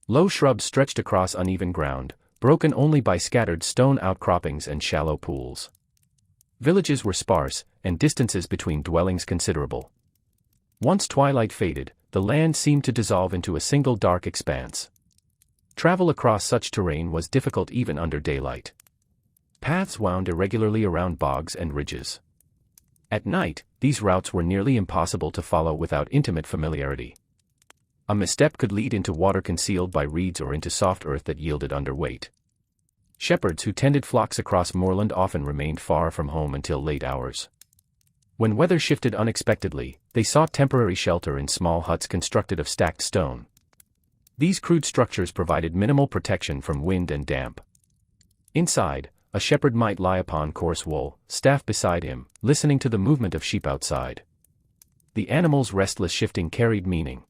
Low shrubs stretched across uneven ground, broken only by scattered stone outcroppings and shallow pools. Villages were sparse, and distances between dwellings considerable. Once twilight faded, the land seemed to dissolve into a single dark expanse. Travel across such terrain was difficult even under daylight. Paths wound irregularly around bogs and ridges. At night, these routes were nearly impossible to follow without intimate familiarity. A misstep could lead into water concealed by reeds or into soft earth that yielded under weight. Shepherds who tended flocks across moorland often remained far from home until late hours. When weather shifted unexpectedly, they sought temporary shelter in small huts constructed of stacked stone. These crude structures provided minimal protection from wind and damp. Inside, a shepherd might lie upon coarse wool, staff beside him, listening to the movement of sheep outside. The animal's restless shifting carried meaning.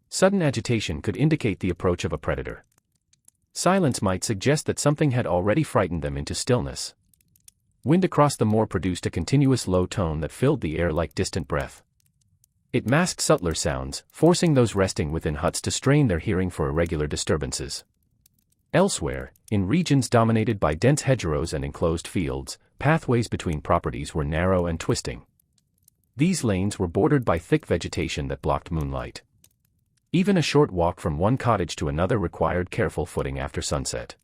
Sudden agitation could indicate the approach of a predator. Silence might suggest that something had already frightened them into stillness. Wind across the moor produced a continuous low tone that filled the air like distant breath. It masked subtler sounds, forcing those resting within huts to strain their hearing for irregular disturbances. Elsewhere, in regions dominated by dense hedgerows and enclosed fields, pathways between properties were narrow and twisting. These lanes were bordered by thick vegetation that blocked moonlight. Even a short walk from one cottage to another required careful footing after sunset.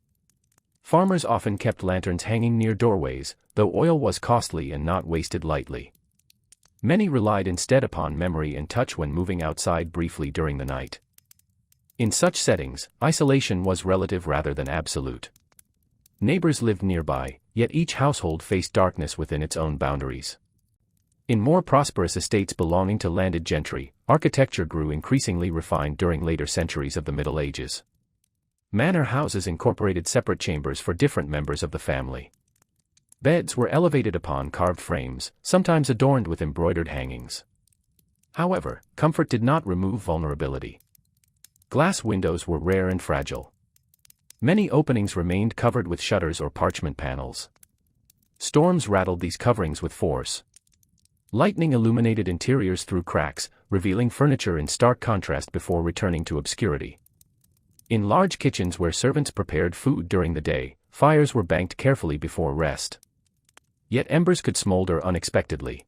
Farmers often kept lanterns hanging near doorways, though oil was costly and not wasted lightly. Many relied instead upon memory and touch when moving outside briefly during the night. In such settings, isolation was relative rather than absolute. Neighbors lived nearby, yet each household faced darkness within its own boundaries. In more prosperous estates belonging to landed gentry, architecture grew increasingly refined during later centuries of the Middle Ages. Manor houses incorporated separate chambers for different members of the family. Beds were elevated upon carved frames, sometimes adorned with embroidered hangings. However, comfort did not remove vulnerability. Glass windows were rare and fragile. Many openings remained covered with shutters or parchment panels. Storms rattled these coverings with force. Lightning illuminated interiors through cracks, revealing furniture in stark contrast before returning to obscurity. In large kitchens where servants prepared food during the day, fires were banked carefully before rest. Yet embers could smolder unexpectedly.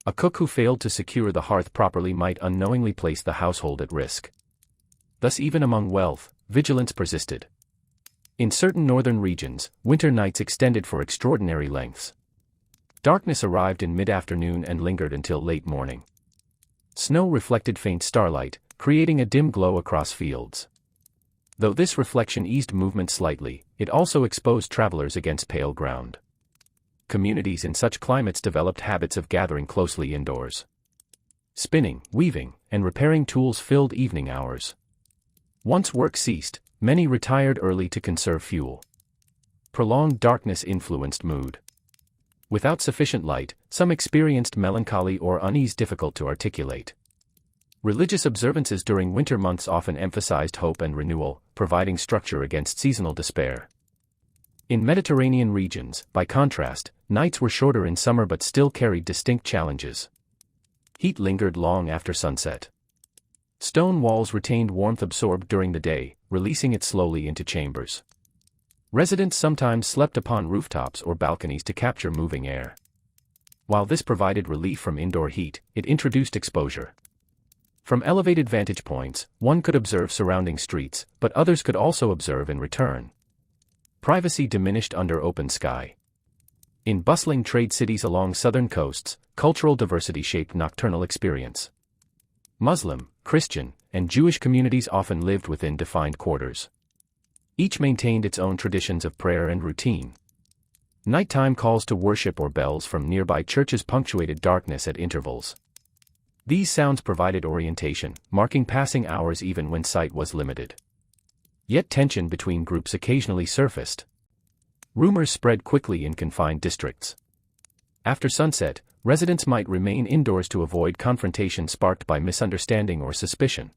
A cook who failed to secure the hearth properly might unknowingly place the household at risk. Thus even among wealth, vigilance persisted. In certain northern regions, winter nights extended for extraordinary lengths. Darkness arrived in mid-afternoon and lingered until late morning. Snow reflected faint starlight, creating a dim glow across fields. Though this reflection eased movement slightly, it also exposed travelers against pale ground. Communities in such climates developed habits of gathering closely indoors. Spinning, weaving, and repairing tools filled evening hours. Once work ceased, many retired early to conserve fuel. Prolonged darkness influenced mood. Without sufficient light, some experienced melancholy or unease difficult to articulate. Religious observances during winter months often emphasized hope and renewal, providing structure against seasonal despair. In Mediterranean regions, by contrast, nights were shorter in summer but still carried distinct challenges. Heat lingered long after sunset. Stone walls retained warmth absorbed during the day, releasing it slowly into chambers. Residents sometimes slept upon rooftops or balconies to capture moving air. While this provided relief from indoor heat, it introduced exposure. From elevated vantage points, one could observe surrounding streets, but others could also observe in return. Privacy diminished under open sky. In bustling trade cities along southern coasts, cultural diversity shaped nocturnal experience. Muslim, Christian, and Jewish communities often lived within defined quarters. Each maintained its own traditions of prayer and routine. Nighttime calls to worship or bells from nearby churches punctuated darkness at intervals. These sounds provided orientation, marking passing hours even when sight was limited. Yet tension between groups occasionally surfaced. Rumors spread quickly in confined districts. After sunset, residents might remain indoors to avoid confrontation sparked by misunderstanding or suspicion.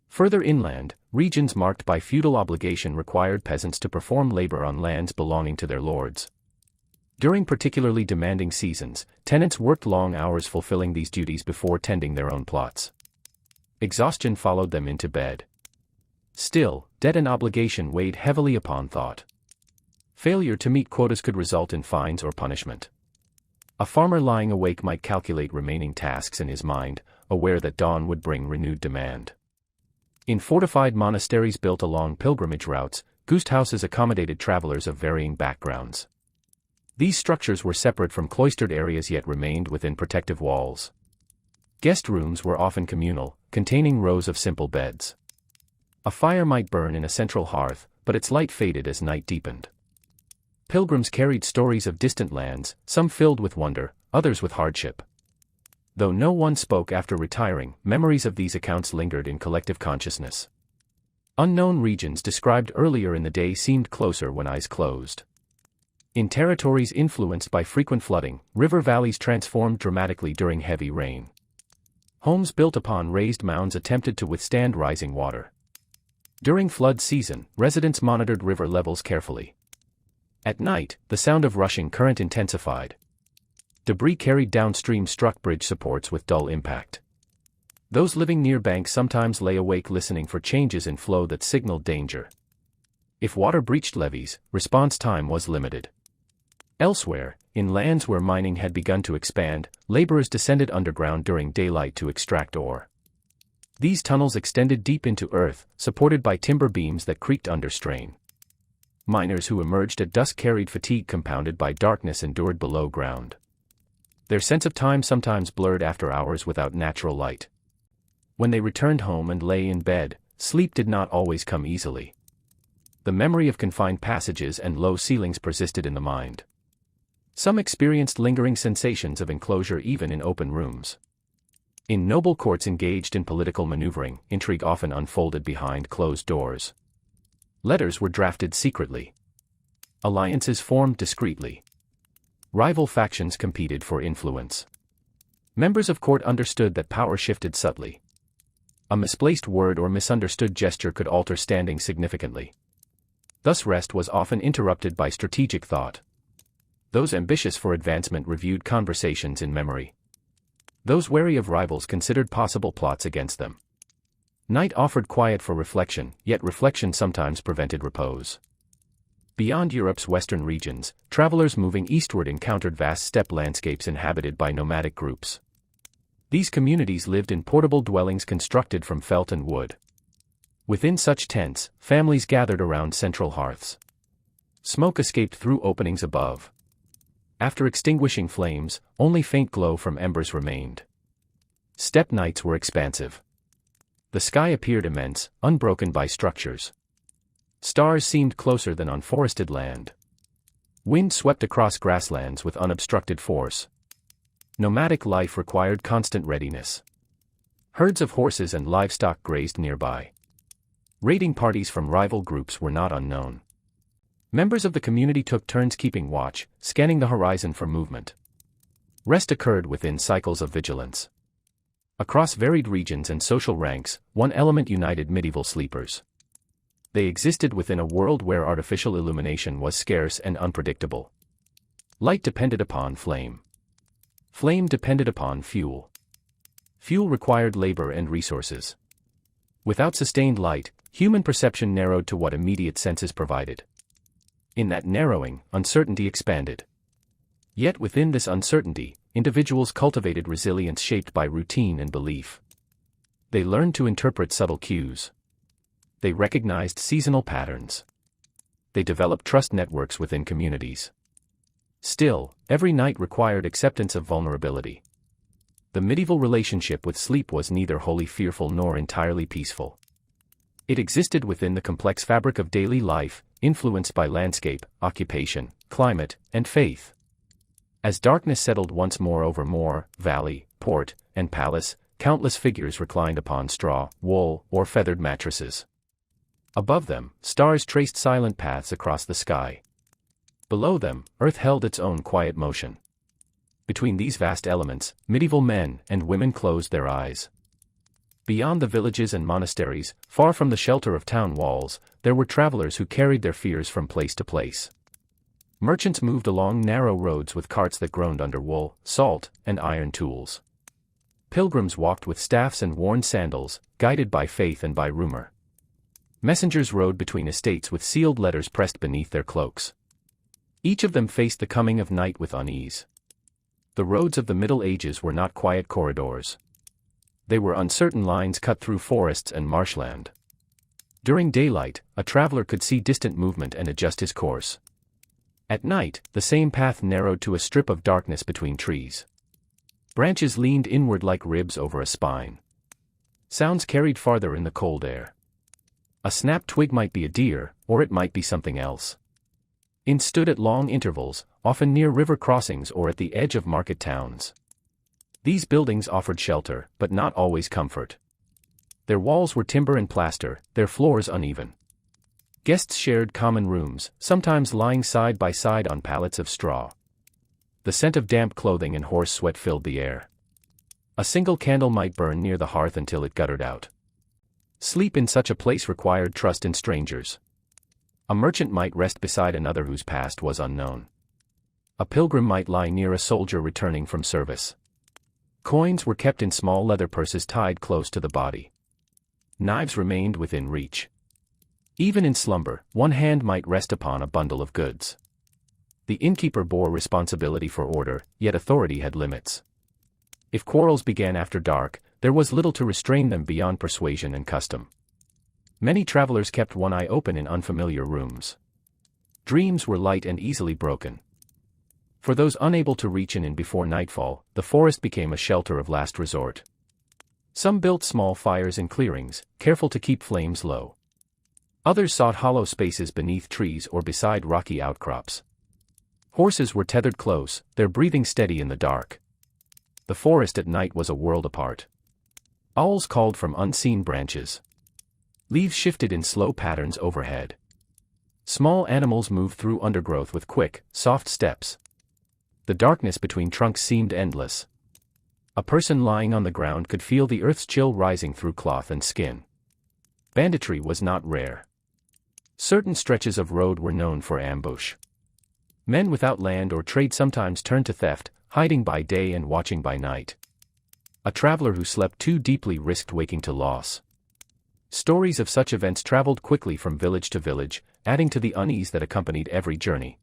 Further inland, regions marked by feudal obligation required peasants to perform labor on lands belonging to their lords. During particularly demanding seasons, tenants worked long hours fulfilling these duties before tending their own plots. Exhaustion followed them into bed. Still, debt and obligation weighed heavily upon thought. Failure to meet quotas could result in fines or punishment. A farmer lying awake might calculate remaining tasks in his mind, aware that dawn would bring renewed demand. In fortified monasteries built along pilgrimage routes, guest houses accommodated travelers of varying backgrounds. These structures were separate from cloistered areas yet remained within protective walls. Guest rooms were often communal, containing rows of simple beds. A fire might burn in a central hearth, but its light faded as night deepened. Pilgrims carried stories of distant lands, some filled with wonder, others with hardship. Though no one spoke after retiring, memories of these accounts lingered in collective consciousness. Unknown regions described earlier in the day seemed closer when eyes closed. In territories influenced by frequent flooding, river valleys transformed dramatically during heavy rain. Homes built upon raised mounds attempted to withstand rising water. During flood season, residents monitored river levels carefully. At night, the sound of rushing current intensified. Debris carried downstream struck bridge supports with dull impact. Those living near banks sometimes lay awake listening for changes in flow that signaled danger. If water breached levees, response time was limited. Elsewhere, in lands where mining had begun to expand, laborers descended underground during daylight to extract ore. These tunnels extended deep into earth, supported by timber beams that creaked under strain. Miners who emerged at dusk carried fatigue compounded by darkness endured below ground. Their sense of time sometimes blurred after hours without natural light. When they returned home and lay in bed, sleep did not always come easily. The memory of confined passages and low ceilings persisted in the mind. Some experienced lingering sensations of enclosure even in open rooms. In noble courts engaged in political maneuvering, intrigue often unfolded behind closed doors. Letters were drafted secretly. Alliances formed discreetly. Rival factions competed for influence. Members of court understood that power shifted subtly. A misplaced word or misunderstood gesture could alter standing significantly. Thus rest was often interrupted by strategic thought. Those ambitious for advancement reviewed conversations in memory. Those wary of rivals considered possible plots against them. Night offered quiet for reflection, yet reflection sometimes prevented repose. Beyond Europe's western regions, travelers moving eastward encountered vast steppe landscapes inhabited by nomadic groups. These communities lived in portable dwellings constructed from felt and wood. Within such tents, families gathered around central hearths. Smoke escaped through openings above. After extinguishing flames, only faint glow from embers remained. Steppe nights were expansive. The sky appeared immense, unbroken by structures. Stars seemed closer than on forested land. Wind swept across grasslands with unobstructed force. Nomadic life required constant readiness. Herds of horses and livestock grazed nearby. Raiding parties from rival groups were not unknown. Members of the community took turns keeping watch, scanning the horizon for movement. Rest occurred within cycles of vigilance. Across varied regions and social ranks, one element united medieval sleepers. They existed within a world where artificial illumination was scarce and unpredictable. Light depended upon flame. Flame depended upon fuel. Fuel required labor and resources. Without sustained light, human perception narrowed to what immediate senses provided. In that narrowing, uncertainty expanded. Yet within this uncertainty, individuals cultivated resilience shaped by routine and belief. They learned to interpret subtle cues. They recognized seasonal patterns. They developed trust networks within communities. Still, every night required acceptance of vulnerability. The medieval relationship with sleep was neither wholly fearful nor entirely peaceful. It existed within the complex fabric of daily life, influenced by landscape, occupation, climate, and faith. As darkness settled once more over moor, valley, port, and palace, countless figures reclined upon straw, wool, or feathered mattresses. Above them, stars traced silent paths across the sky. Below them, earth held its own quiet motion. Between these vast elements, medieval men and women closed their eyes. Beyond the villages and monasteries, far from the shelter of town walls, there were travelers who carried their fears from place to place. Merchants moved along narrow roads with carts that groaned under wool, salt, and iron tools. Pilgrims walked with staffs and worn sandals, guided by faith and by rumor. Messengers rode between estates with sealed letters pressed beneath their cloaks. Each of them faced the coming of night with unease. The roads of the Middle Ages were not quiet corridors. They were uncertain lines cut through forests and marshland. During daylight, a traveler could see distant movement and adjust his course. At night, the same path narrowed to a strip of darkness between trees. Branches leaned inward like ribs over a spine. Sounds carried farther in the cold air. A snapped twig might be a deer, or it might be something else. Inns stood at long intervals, often near river crossings or at the edge of market towns. These buildings offered shelter, but not always comfort. Their walls were timber and plaster, their floors uneven. Guests shared common rooms, sometimes lying side by side on pallets of straw. The scent of damp clothing and horse sweat filled the air. A single candle might burn near the hearth until it guttered out. Sleep in such a place required trust in strangers. A merchant might rest beside another whose past was unknown. A pilgrim might lie near a soldier returning from service. Coins were kept in small leather purses tied close to the body. Knives remained within reach. Even in slumber, one hand might rest upon a bundle of goods. The innkeeper bore responsibility for order, yet authority had limits. If quarrels began after dark, there was little to restrain them beyond persuasion and custom. Many travelers kept one eye open in unfamiliar rooms. Dreams were light and easily broken. For those unable to reach an inn before nightfall, the forest became a shelter of last resort. Some built small fires in clearings, careful to keep flames low. Others sought hollow spaces beneath trees or beside rocky outcrops. Horses were tethered close, their breathing steady in the dark. The forest at night was a world apart. Owls called from unseen branches. Leaves shifted in slow patterns overhead. Small animals moved through undergrowth with quick, soft steps. The darkness between trunks seemed endless. A person lying on the ground could feel the earth's chill rising through cloth and skin. Banditry was not rare. Certain stretches of road were known for ambush. Men without land or trade sometimes turned to theft, hiding by day and watching by night. A traveler who slept too deeply risked waking to loss. Stories of such events traveled quickly from village to village, adding to the unease that accompanied every journey.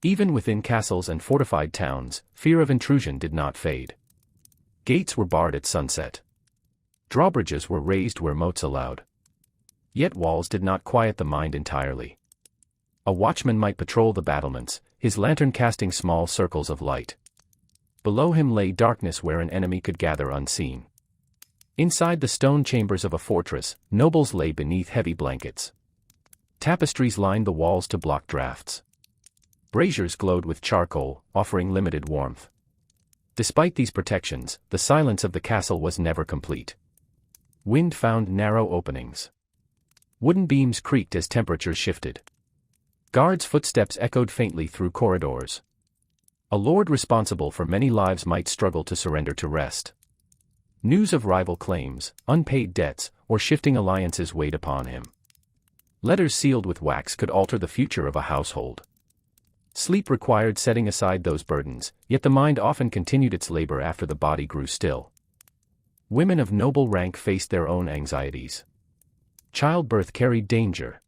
Even within castles and fortified towns, fear of intrusion did not fade. Gates were barred at sunset. Drawbridges were raised where moats allowed. Yet walls did not quiet the mind entirely. A watchman might patrol the battlements, his lantern casting small circles of light. Below him lay darkness where an enemy could gather unseen. Inside the stone chambers of a fortress, nobles lay beneath heavy blankets. Tapestries lined the walls to block drafts. Braziers glowed with charcoal, offering limited warmth. Despite these protections, the silence of the castle was never complete. Wind found narrow openings. Wooden beams creaked as temperatures shifted. Guards' footsteps echoed faintly through corridors. A lord responsible for many lives might struggle to surrender to rest. News of rival claims, unpaid debts, or shifting alliances weighed upon him. Letters sealed with wax could alter the future of a household. Sleep required setting aside those burdens, yet the mind often continued its labor after the body grew still. Women of noble rank faced their own anxieties. Childbirth carried danger.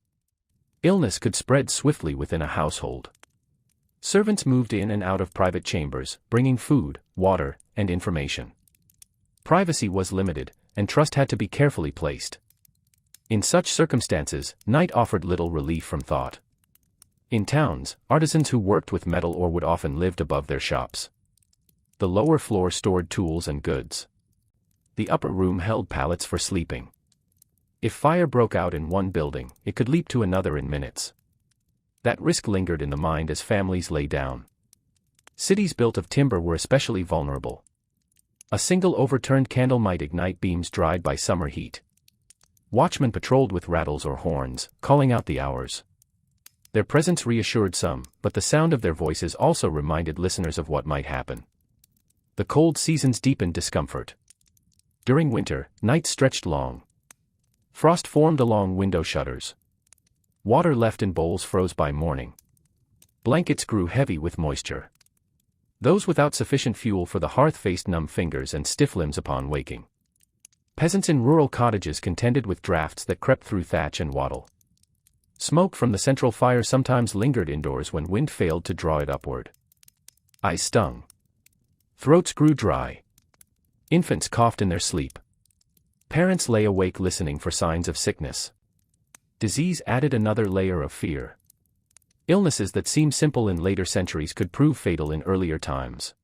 Illness could spread swiftly within a household. Servants moved in and out of private chambers, bringing food, water, and information. Privacy was limited, and trust had to be carefully placed. In such circumstances, night offered little relief from thought. In towns, artisans who worked with metal or wood often lived above their shops. The lower floor stored tools and goods. The upper room held pallets for sleeping. If fire broke out in one building, it could leap to another in minutes. That risk lingered in the mind as families lay down. Cities built of timber were especially vulnerable. A single overturned candle might ignite beams dried by summer heat. Watchmen patrolled with rattles or horns, calling out the hours. Their presence reassured some, but the sound of their voices also reminded listeners of what might happen. The cold seasons deepened discomfort. During winter, nights stretched long. Frost formed along window shutters. Water left in bowls froze by morning. Blankets grew heavy with moisture. Those without sufficient fuel for the hearth faced numb fingers and stiff limbs upon waking. Peasants in rural cottages contended with drafts that crept through thatch and wattle. Smoke from the central fire sometimes lingered indoors when wind failed to draw it upward. Eyes stung. Throats grew dry. Infants coughed in their sleep. Parents lay awake listening for signs of sickness. Disease added another layer of fear. Illnesses that seemed simple in later centuries could prove fatal in earlier times.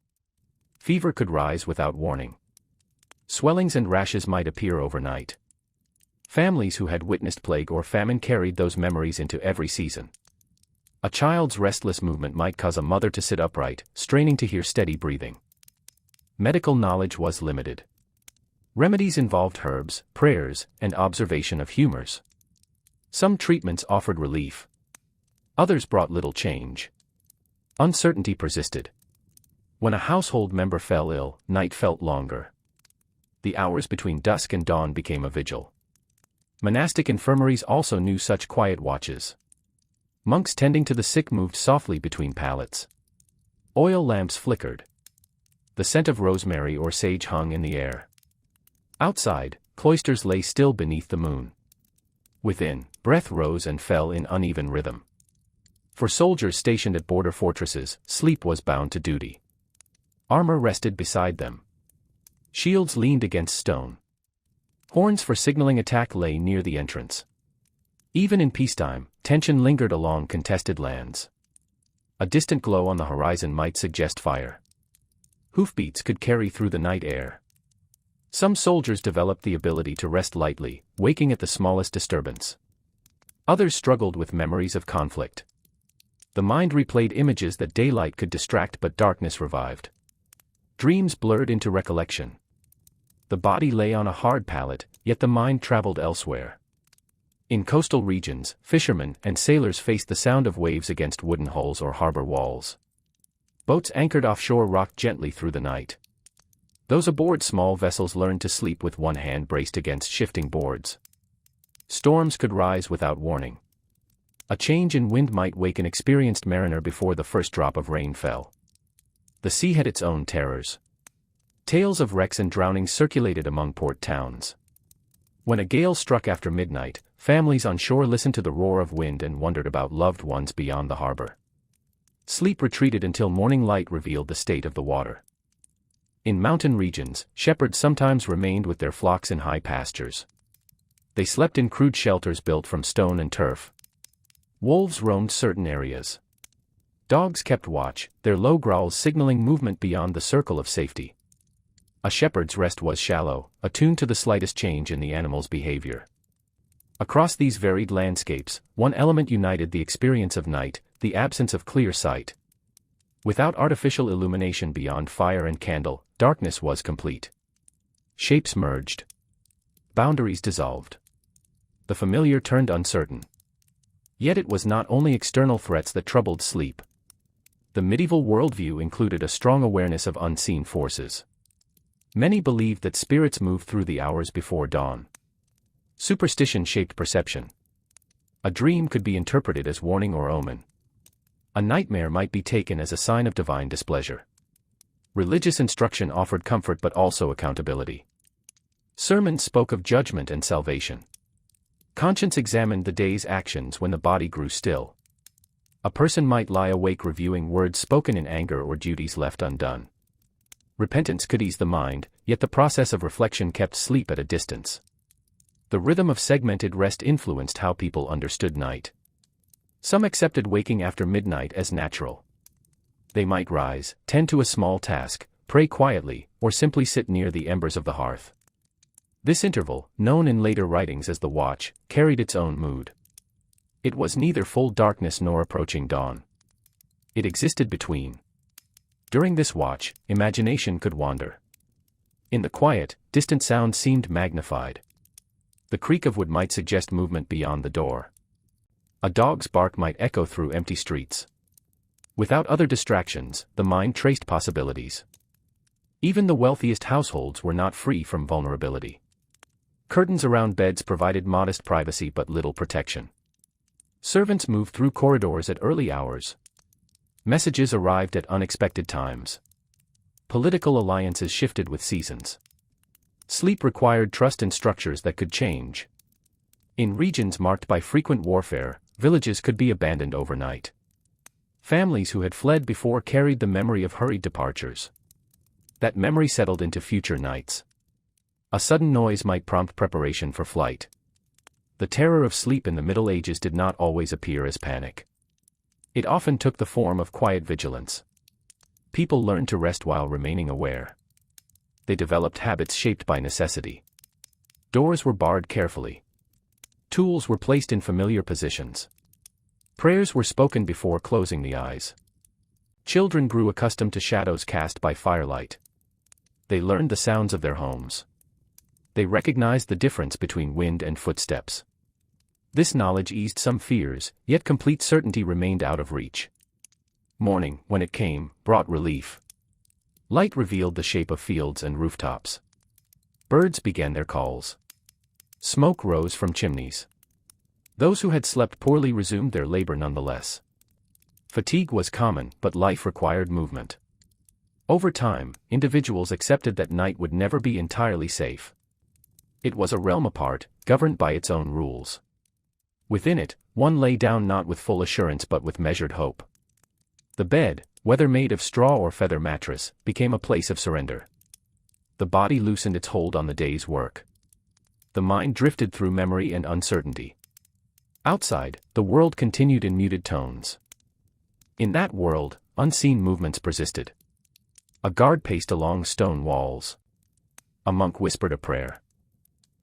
Fever could rise without warning. Swellings and rashes might appear overnight. Families who had witnessed plague or famine carried those memories into every season. A child's restless movement might cause a mother to sit upright, straining to hear steady breathing. Medical knowledge was limited. Remedies involved herbs, prayers, and observation of humors. Some treatments offered relief. Others brought little change. Uncertainty persisted. When a household member fell ill, night felt longer. The hours between dusk and dawn became a vigil. Monastic infirmaries also knew such quiet watches. Monks tending to the sick moved softly between pallets. Oil lamps flickered. The scent of rosemary or sage hung in the air. Outside, cloisters lay still beneath the moon. Within, breath rose and fell in uneven rhythm. For soldiers stationed at border fortresses, sleep was bound to duty. Armor rested beside them. Shields leaned against stone. Horns for signaling attack lay near the entrance. Even in peacetime, tension lingered along contested lands. A distant glow on the horizon might suggest fire. Hoofbeats could carry through the night air. Some soldiers developed the ability to rest lightly, waking at the smallest disturbance. Others struggled with memories of conflict. The mind replayed images that daylight could distract but darkness revived. Dreams blurred into recollection. The body lay on a hard pallet, yet the mind traveled elsewhere. In coastal regions, fishermen and sailors faced the sound of waves against wooden hulls or harbor walls. Boats anchored offshore rocked gently through the night. Those aboard small vessels learned to sleep with one hand braced against shifting boards. Storms could rise without warning. A change in wind might wake an experienced mariner before the first drop of rain fell. The sea had its own terrors. Tales of wrecks and drownings circulated among port towns. When a gale struck after midnight, families on shore listened to the roar of wind and wondered about loved ones beyond the harbor. Sleep retreated until morning light revealed the state of the water. In mountain regions, shepherds sometimes remained with their flocks in high pastures. They slept in crude shelters built from stone and turf. Wolves roamed certain areas. Dogs kept watch, their low growls signaling movement beyond the circle of safety. A shepherd's rest was shallow, attuned to the slightest change in the animal's behavior. Across these varied landscapes, one element united the experience of night, the absence of clear sight. Without artificial illumination beyond fire and candle, darkness was complete. Shapes merged. Boundaries dissolved. The familiar turned uncertain. Yet it was not only external threats that troubled sleep. The medieval worldview included a strong awareness of unseen forces. Many believed that spirits moved through the hours before dawn. Superstition shaped perception. A dream could be interpreted as warning or omen. A nightmare might be taken as a sign of divine displeasure. Religious instruction offered comfort but also accountability. Sermons spoke of judgment and salvation. Conscience examined the day's actions when the body grew still. A person might lie awake reviewing words spoken in anger or duties left undone. Repentance could ease the mind, yet the process of reflection kept sleep at a distance. The rhythm of segmented rest influenced how people understood night. Some accepted waking after midnight as natural. They might rise, tend to a small task, pray quietly, or simply sit near the embers of the hearth. This interval, known in later writings as the watch, carried its own mood. It was neither full darkness nor approaching dawn. It existed between. During this watch, imagination could wander. In the quiet, distant sounds seemed magnified. The creak of wood might suggest movement beyond the door. A dog's bark might echo through empty streets. Without other distractions, the mind traced possibilities. Even the wealthiest households were not free from vulnerability. Curtains around beds provided modest privacy but little protection. Servants moved through corridors at early hours. Messages arrived at unexpected times. Political alliances shifted with seasons. Sleep required trust in structures that could change. In regions marked by frequent warfare, villages could be abandoned overnight. Families who had fled before carried the memory of hurried departures. That memory settled into future nights. A sudden noise might prompt preparation for flight. The terror of sleep in the Middle Ages did not always appear as panic. It often took the form of quiet vigilance. People learned to rest while remaining aware. They developed habits shaped by necessity. Doors were barred carefully. Tools were placed in familiar positions. Prayers were spoken before closing the eyes. Children grew accustomed to shadows cast by firelight. They learned the sounds of their homes. They recognized the difference between wind and footsteps. This knowledge eased some fears, yet complete certainty remained out of reach. Morning, when it came, brought relief. Light revealed the shape of fields and rooftops. Birds began their calls. Smoke rose from chimneys. Those who had slept poorly resumed their labor nonetheless. Fatigue was common, but life required movement. Over time, individuals accepted that night would never be entirely safe. It was a realm apart, governed by its own rules. Within it, one lay down not with full assurance but with measured hope. The bed, whether made of straw or feather mattress, became a place of surrender. The body loosened its hold on the day's work. The mind drifted through memory and uncertainty. Outside, the world continued in muted tones. In that world, unseen movements persisted. A guard paced along stone walls. A monk whispered a prayer.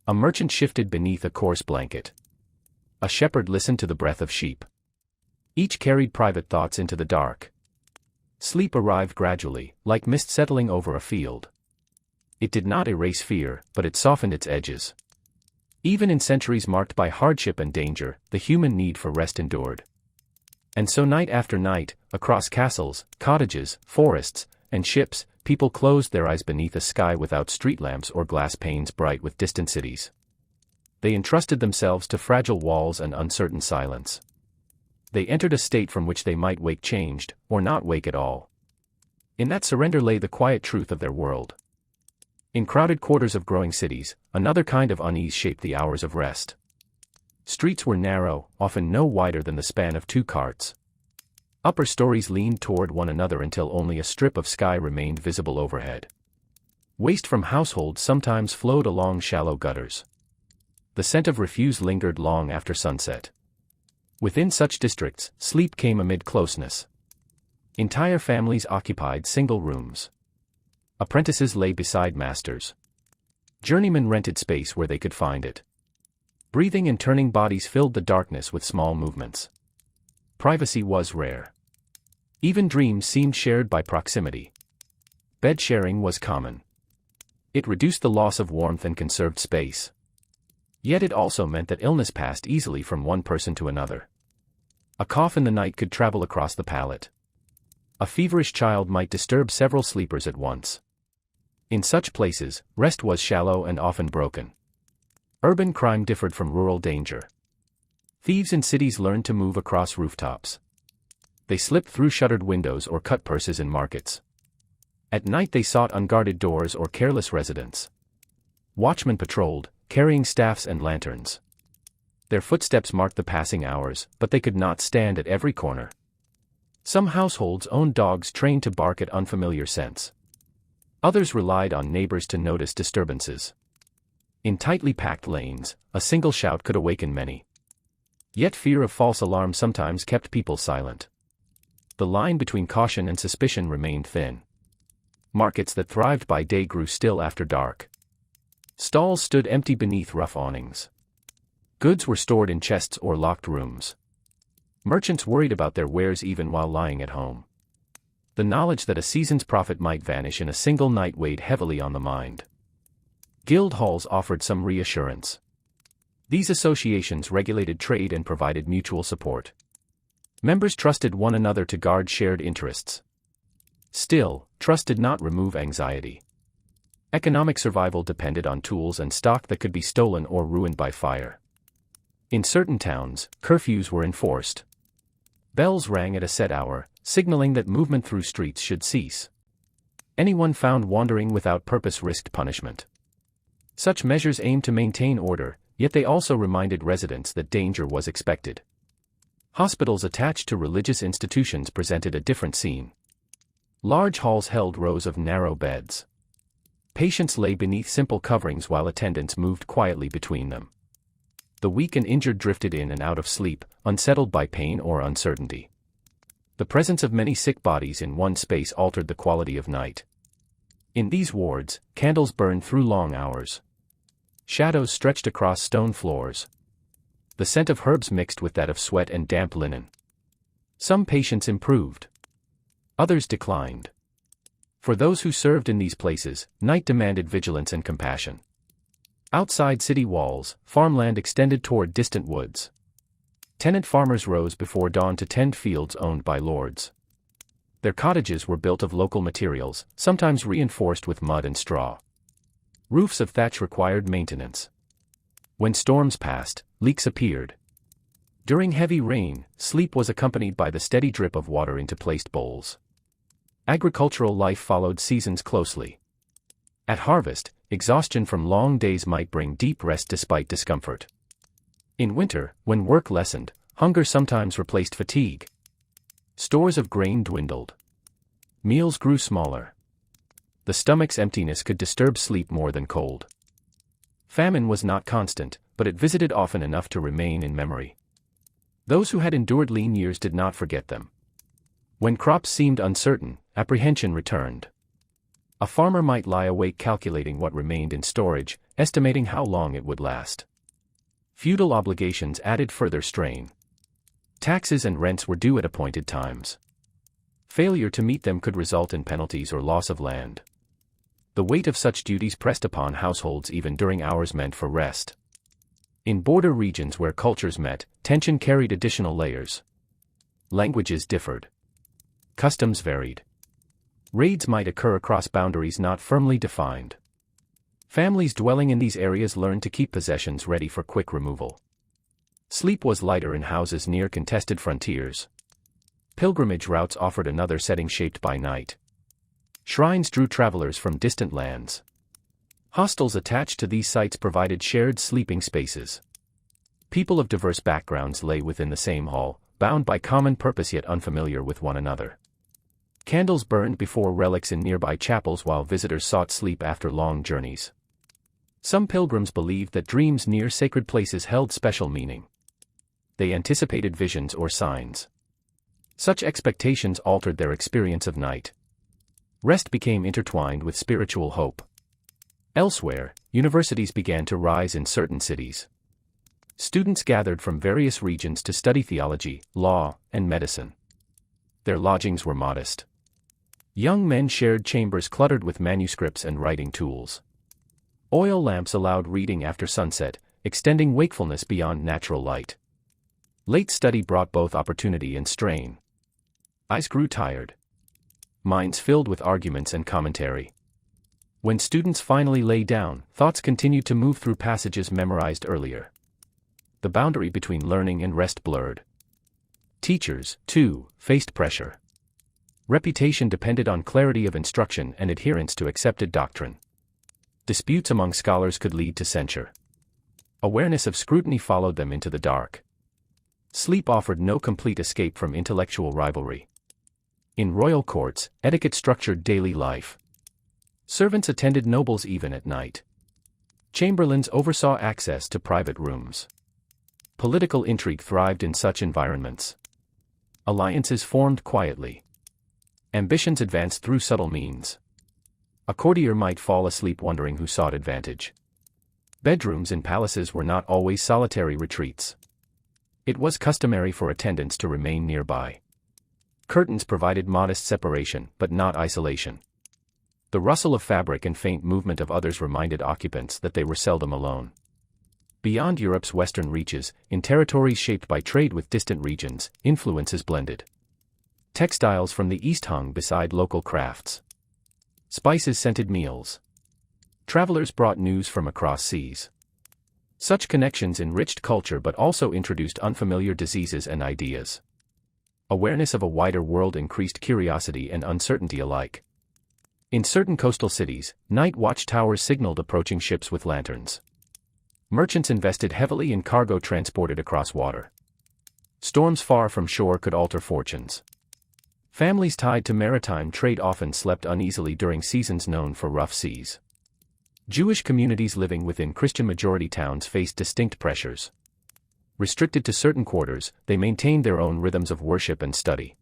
A merchant shifted beneath a coarse blanket. A shepherd listened to the breath of sheep. Each carried private thoughts into the dark. Sleep arrived gradually, like mist settling over a field. It did not erase fear, but it softened its edges. Even in centuries marked by hardship and danger, the human need for rest endured. And so night after night, across castles, cottages, forests, and ships, people closed their eyes beneath a sky without street lamps or glass panes bright with distant cities. They entrusted themselves to fragile walls and uncertain silence. They entered a state from which they might wake changed, or not wake at all. In that surrender lay the quiet truth of their world. In crowded quarters of growing cities, another kind of unease shaped the hours of rest. Streets were narrow, often no wider than the span of two carts. Upper stories leaned toward one another until only a strip of sky remained visible overhead. Waste from households sometimes flowed along shallow gutters. The scent of refuse lingered long after sunset. Within such districts, sleep came amid closeness. Entire families occupied single rooms. Apprentices lay beside masters. Journeymen rented space where they could find it. Breathing and turning bodies filled the darkness with small movements. Privacy was rare. Even dreams seemed shared by proximity. Bed sharing was common. It reduced the loss of warmth and conserved space. Yet it also meant that illness passed easily from one person to another. A cough in the night could travel across the palate. A feverish child might disturb several sleepers at once. In such places, rest was shallow and often broken. Urban crime differed from rural danger. Thieves in cities learned to move across rooftops. They slipped through shuttered windows or cut purses in markets. At night they sought unguarded doors or careless residents. Watchmen patrolled, carrying staffs and lanterns. Their footsteps marked the passing hours, but they could not stand at every corner. Some households owned dogs trained to bark at unfamiliar scents. Others relied on neighbors to notice disturbances. In tightly packed lanes, a single shout could awaken many. Yet fear of false alarm sometimes kept people silent. The line between caution and suspicion remained thin. Markets that thrived by day grew still after dark. Stalls stood empty beneath rough awnings. Goods were stored in chests or locked rooms. Merchants worried about their wares even while lying at home. The knowledge that a season's profit might vanish in a single night weighed heavily on the mind. Guild halls offered some reassurance. These associations regulated trade and provided mutual support. Members trusted one another to guard shared interests. Still, trust did not remove anxiety. Economic survival depended on tools and stock that could be stolen or ruined by fire. In certain towns, curfews were enforced. Bells rang at a set hour, signaling that movement through streets should cease. Anyone found wandering without purpose risked punishment. Such measures aimed to maintain order, yet they also reminded residents that danger was expected. Hospitals attached to religious institutions presented a different scene. Large halls held rows of narrow beds. Patients lay beneath simple coverings while attendants moved quietly between them. The weak and injured drifted in and out of sleep, unsettled by pain or uncertainty. The presence of many sick bodies in one space altered the quality of night. In these wards, candles burned through long hours. Shadows stretched across stone floors. The scent of herbs mixed with that of sweat and damp linen. Some patients improved. Others declined. For those who served in these places, night demanded vigilance and compassion. Outside city walls, farmland extended toward distant woods. Tenant farmers rose before dawn to tend fields owned by lords. Their cottages were built of local materials, sometimes reinforced with mud and straw. Roofs of thatch required maintenance. When storms passed, leaks appeared. During heavy rain, sleep was accompanied by the steady drip of water into placed bowls. Agricultural life followed seasons closely. At harvest, exhaustion from long days might bring deep rest despite discomfort. In winter, when work lessened, hunger sometimes replaced fatigue. Stores of grain dwindled. Meals grew smaller. The stomach's emptiness could disturb sleep more than cold. Famine was not constant, but it visited often enough to remain in memory. Those who had endured lean years did not forget them. When crops seemed uncertain, apprehension returned. A farmer might lie awake calculating what remained in storage, estimating how long it would last. Feudal obligations added further strain. Taxes and rents were due at appointed times. Failure to meet them could result in penalties or loss of land. The weight of such duties pressed upon households even during hours meant for rest. In border regions where cultures met, tension carried additional layers. Languages differed. Customs varied. Raids might occur across boundaries not firmly defined. Families dwelling in these areas learned to keep possessions ready for quick removal. Sleep was lighter in houses near contested frontiers. Pilgrimage routes offered another setting shaped by night. Shrines drew travelers from distant lands. Hostels attached to these sites provided shared sleeping spaces. People of diverse backgrounds lay within the same hall, bound by common purpose yet unfamiliar with one another. Candles burned before relics in nearby chapels while visitors sought sleep after long journeys. Some pilgrims believed that dreams near sacred places held special meaning. They anticipated visions or signs. Such expectations altered their experience of night. Rest became intertwined with spiritual hope. Elsewhere, universities began to rise in certain cities. Students gathered from various regions to study theology, law, and medicine. Their lodgings were modest. Young men shared chambers cluttered with manuscripts and writing tools. Oil lamps allowed reading after sunset, extending wakefulness beyond natural light. Late study brought both opportunity and strain. Eyes grew tired. Minds filled with arguments and commentary. When students finally lay down, thoughts continued to move through passages memorized earlier. The boundary between learning and rest blurred. Teachers, too, faced pressure. Reputation depended on clarity of instruction and adherence to accepted doctrine. Disputes among scholars could lead to censure. Awareness of scrutiny followed them into the dark. Sleep offered no complete escape from intellectual rivalry. In royal courts, etiquette structured daily life. Servants attended nobles even at night. Chamberlains oversaw access to private rooms. Political intrigue thrived in such environments. Alliances formed quietly. Ambitions advanced through subtle means. A courtier might fall asleep wondering who sought advantage. Bedrooms in palaces were not always solitary retreats. It was customary for attendants to remain nearby. Curtains provided modest separation, but not isolation. The rustle of fabric and faint movement of others reminded occupants that they were seldom alone. Beyond Europe's western reaches, in territories shaped by trade with distant regions, influences blended. Textiles from the east hung beside local crafts. Spices scented meals. Travelers brought news from across seas. Such connections enriched culture but also introduced unfamiliar diseases and ideas. Awareness of a wider world increased curiosity and uncertainty alike. In certain coastal cities, night watchtowers signaled approaching ships with lanterns. Merchants invested heavily in cargo transported across water. Storms far from shore could alter fortunes. Families tied to maritime trade often slept uneasily during seasons known for rough seas. Jewish communities living within Christian-majority towns faced distinct pressures. Restricted to certain quarters, they maintained their own rhythms of worship and study.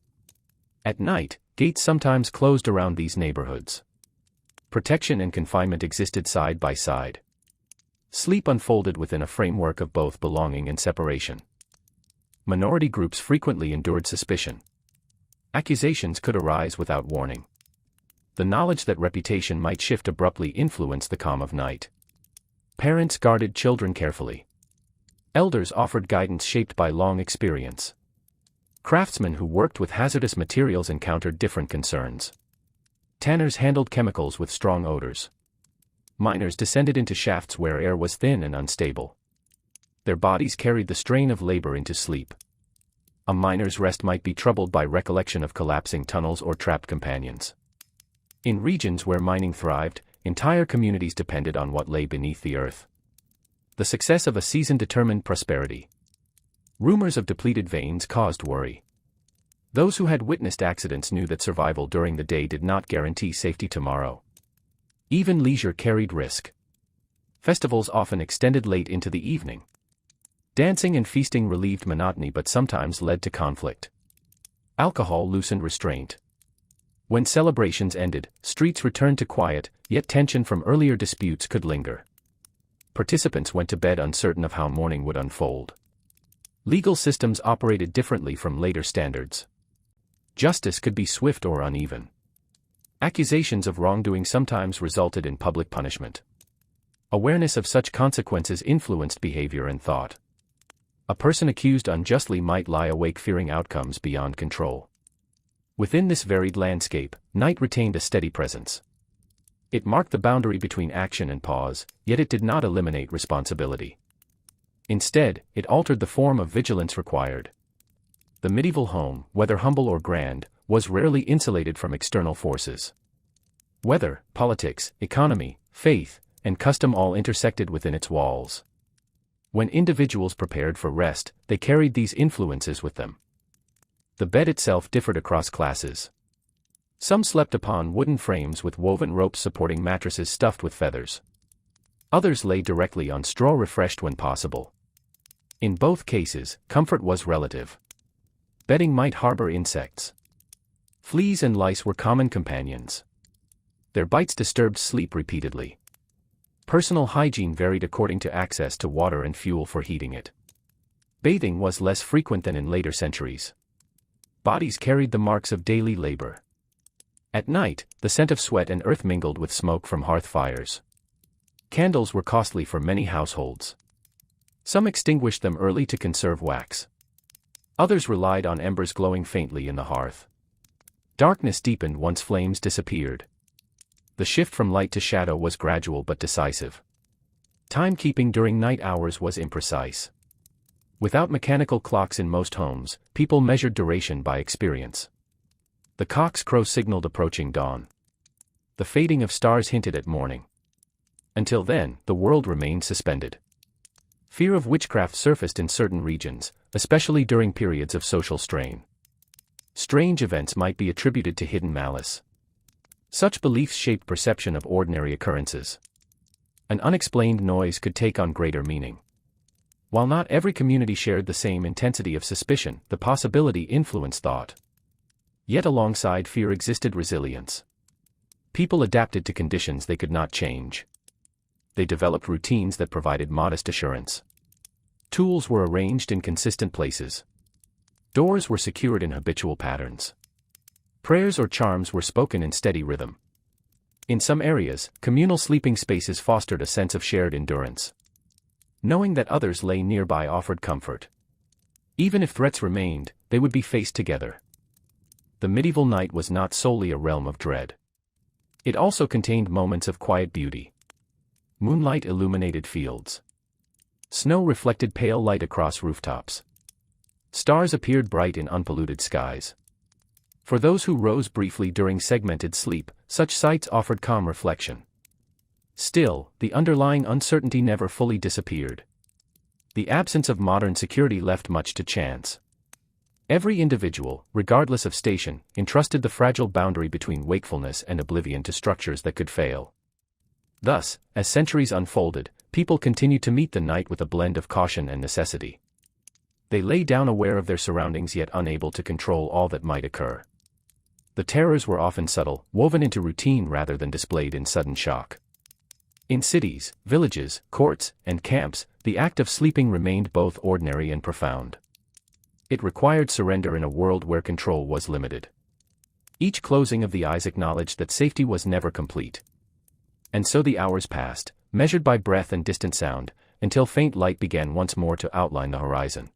At night, gates sometimes closed around these neighborhoods. Protection and confinement existed side by side. Sleep unfolded within a framework of both belonging and separation. Minority groups frequently endured suspicion. Accusations could arise without warning. The knowledge that reputation might shift abruptly influenced the calm of night. Parents guarded children carefully. Elders offered guidance shaped by long experience. Craftsmen who worked with hazardous materials encountered different concerns. Tanners handled chemicals with strong odors. Miners descended into shafts where air was thin and unstable. Their bodies carried the strain of labor into sleep. A miner's rest might be troubled by recollection of collapsing tunnels or trapped companions. In regions where mining thrived, entire communities depended on what lay beneath the earth. The success of a season determined prosperity. Rumors of depleted veins caused worry. Those who had witnessed accidents knew that survival during the day did not guarantee safety tomorrow. Even leisure carried risk. Festivals often extended late into the evening. Dancing and feasting relieved monotony but sometimes led to conflict. Alcohol loosened restraint. When celebrations ended, streets returned to quiet, yet tension from earlier disputes could linger. Participants went to bed uncertain of how morning would unfold. Legal systems operated differently from later standards. Justice could be swift or uneven. Accusations of wrongdoing sometimes resulted in public punishment. Awareness of such consequences influenced behavior and thought. A person accused unjustly might lie awake fearing outcomes beyond control. Within this varied landscape, night retained a steady presence. It marked the boundary between action and pause, yet it did not eliminate responsibility. Instead, it altered the form of vigilance required. The medieval home, whether humble or grand, was rarely insulated from external forces. Weather, politics, economy, faith, and custom all intersected within its walls. When individuals prepared for rest, they carried these influences with them. The bed itself differed across classes. Some slept upon wooden frames with woven ropes supporting mattresses stuffed with feathers. Others lay directly on straw refreshed when possible. In both cases, comfort was relative. Bedding might harbor insects. Fleas and lice were common companions. Their bites disturbed sleep repeatedly. Personal hygiene varied according to access to water and fuel for heating it. Bathing was less frequent than in later centuries. Bodies carried the marks of daily labor. At night, the scent of sweat and earth mingled with smoke from hearth fires. Candles were costly for many households. Some extinguished them early to conserve wax. Others relied on embers glowing faintly in the hearth. Darkness deepened once flames disappeared. The shift from light to shadow was gradual but decisive. Timekeeping during night hours was imprecise. Without mechanical clocks in most homes, people measured duration by experience. The cock's crow signaled approaching dawn. The fading of stars hinted at morning. Until then, the world remained suspended. Fear of witchcraft surfaced in certain regions, especially during periods of social strain. Strange events might be attributed to hidden malice. Such beliefs shaped perception of ordinary occurrences. An unexplained noise could take on greater meaning. While not every community shared the same intensity of suspicion, the possibility influenced thought. Yet alongside fear existed resilience. People adapted to conditions they could not change. They developed routines that provided modest assurance. Tools were arranged in consistent places. Doors were secured in habitual patterns. Prayers or charms were spoken in steady rhythm. In some areas, communal sleeping spaces fostered a sense of shared endurance. Knowing that others lay nearby offered comfort. Even if threats remained, they would be faced together. The medieval night was not solely a realm of dread. It also contained moments of quiet beauty. Moonlight illuminated fields. Snow reflected pale light across rooftops. Stars appeared bright in unpolluted skies. For those who rose briefly during segmented sleep, such sights offered calm reflection. Still, the underlying uncertainty never fully disappeared. The absence of modern security left much to chance. Every individual, regardless of station, entrusted the fragile boundary between wakefulness and oblivion to structures that could fail. Thus, as centuries unfolded, people continued to meet the night with a blend of caution and necessity. They lay down aware of their surroundings yet unable to control all that might occur. The terrors were often subtle, woven into routine rather than displayed in sudden shock. In cities, villages, courts, and camps, the act of sleeping remained both ordinary and profound. It required surrender in a world where control was limited. Each closing of the eyes acknowledged that safety was never complete. And so the hours passed, measured by breath and distant sound, until faint light began once more to outline the horizon.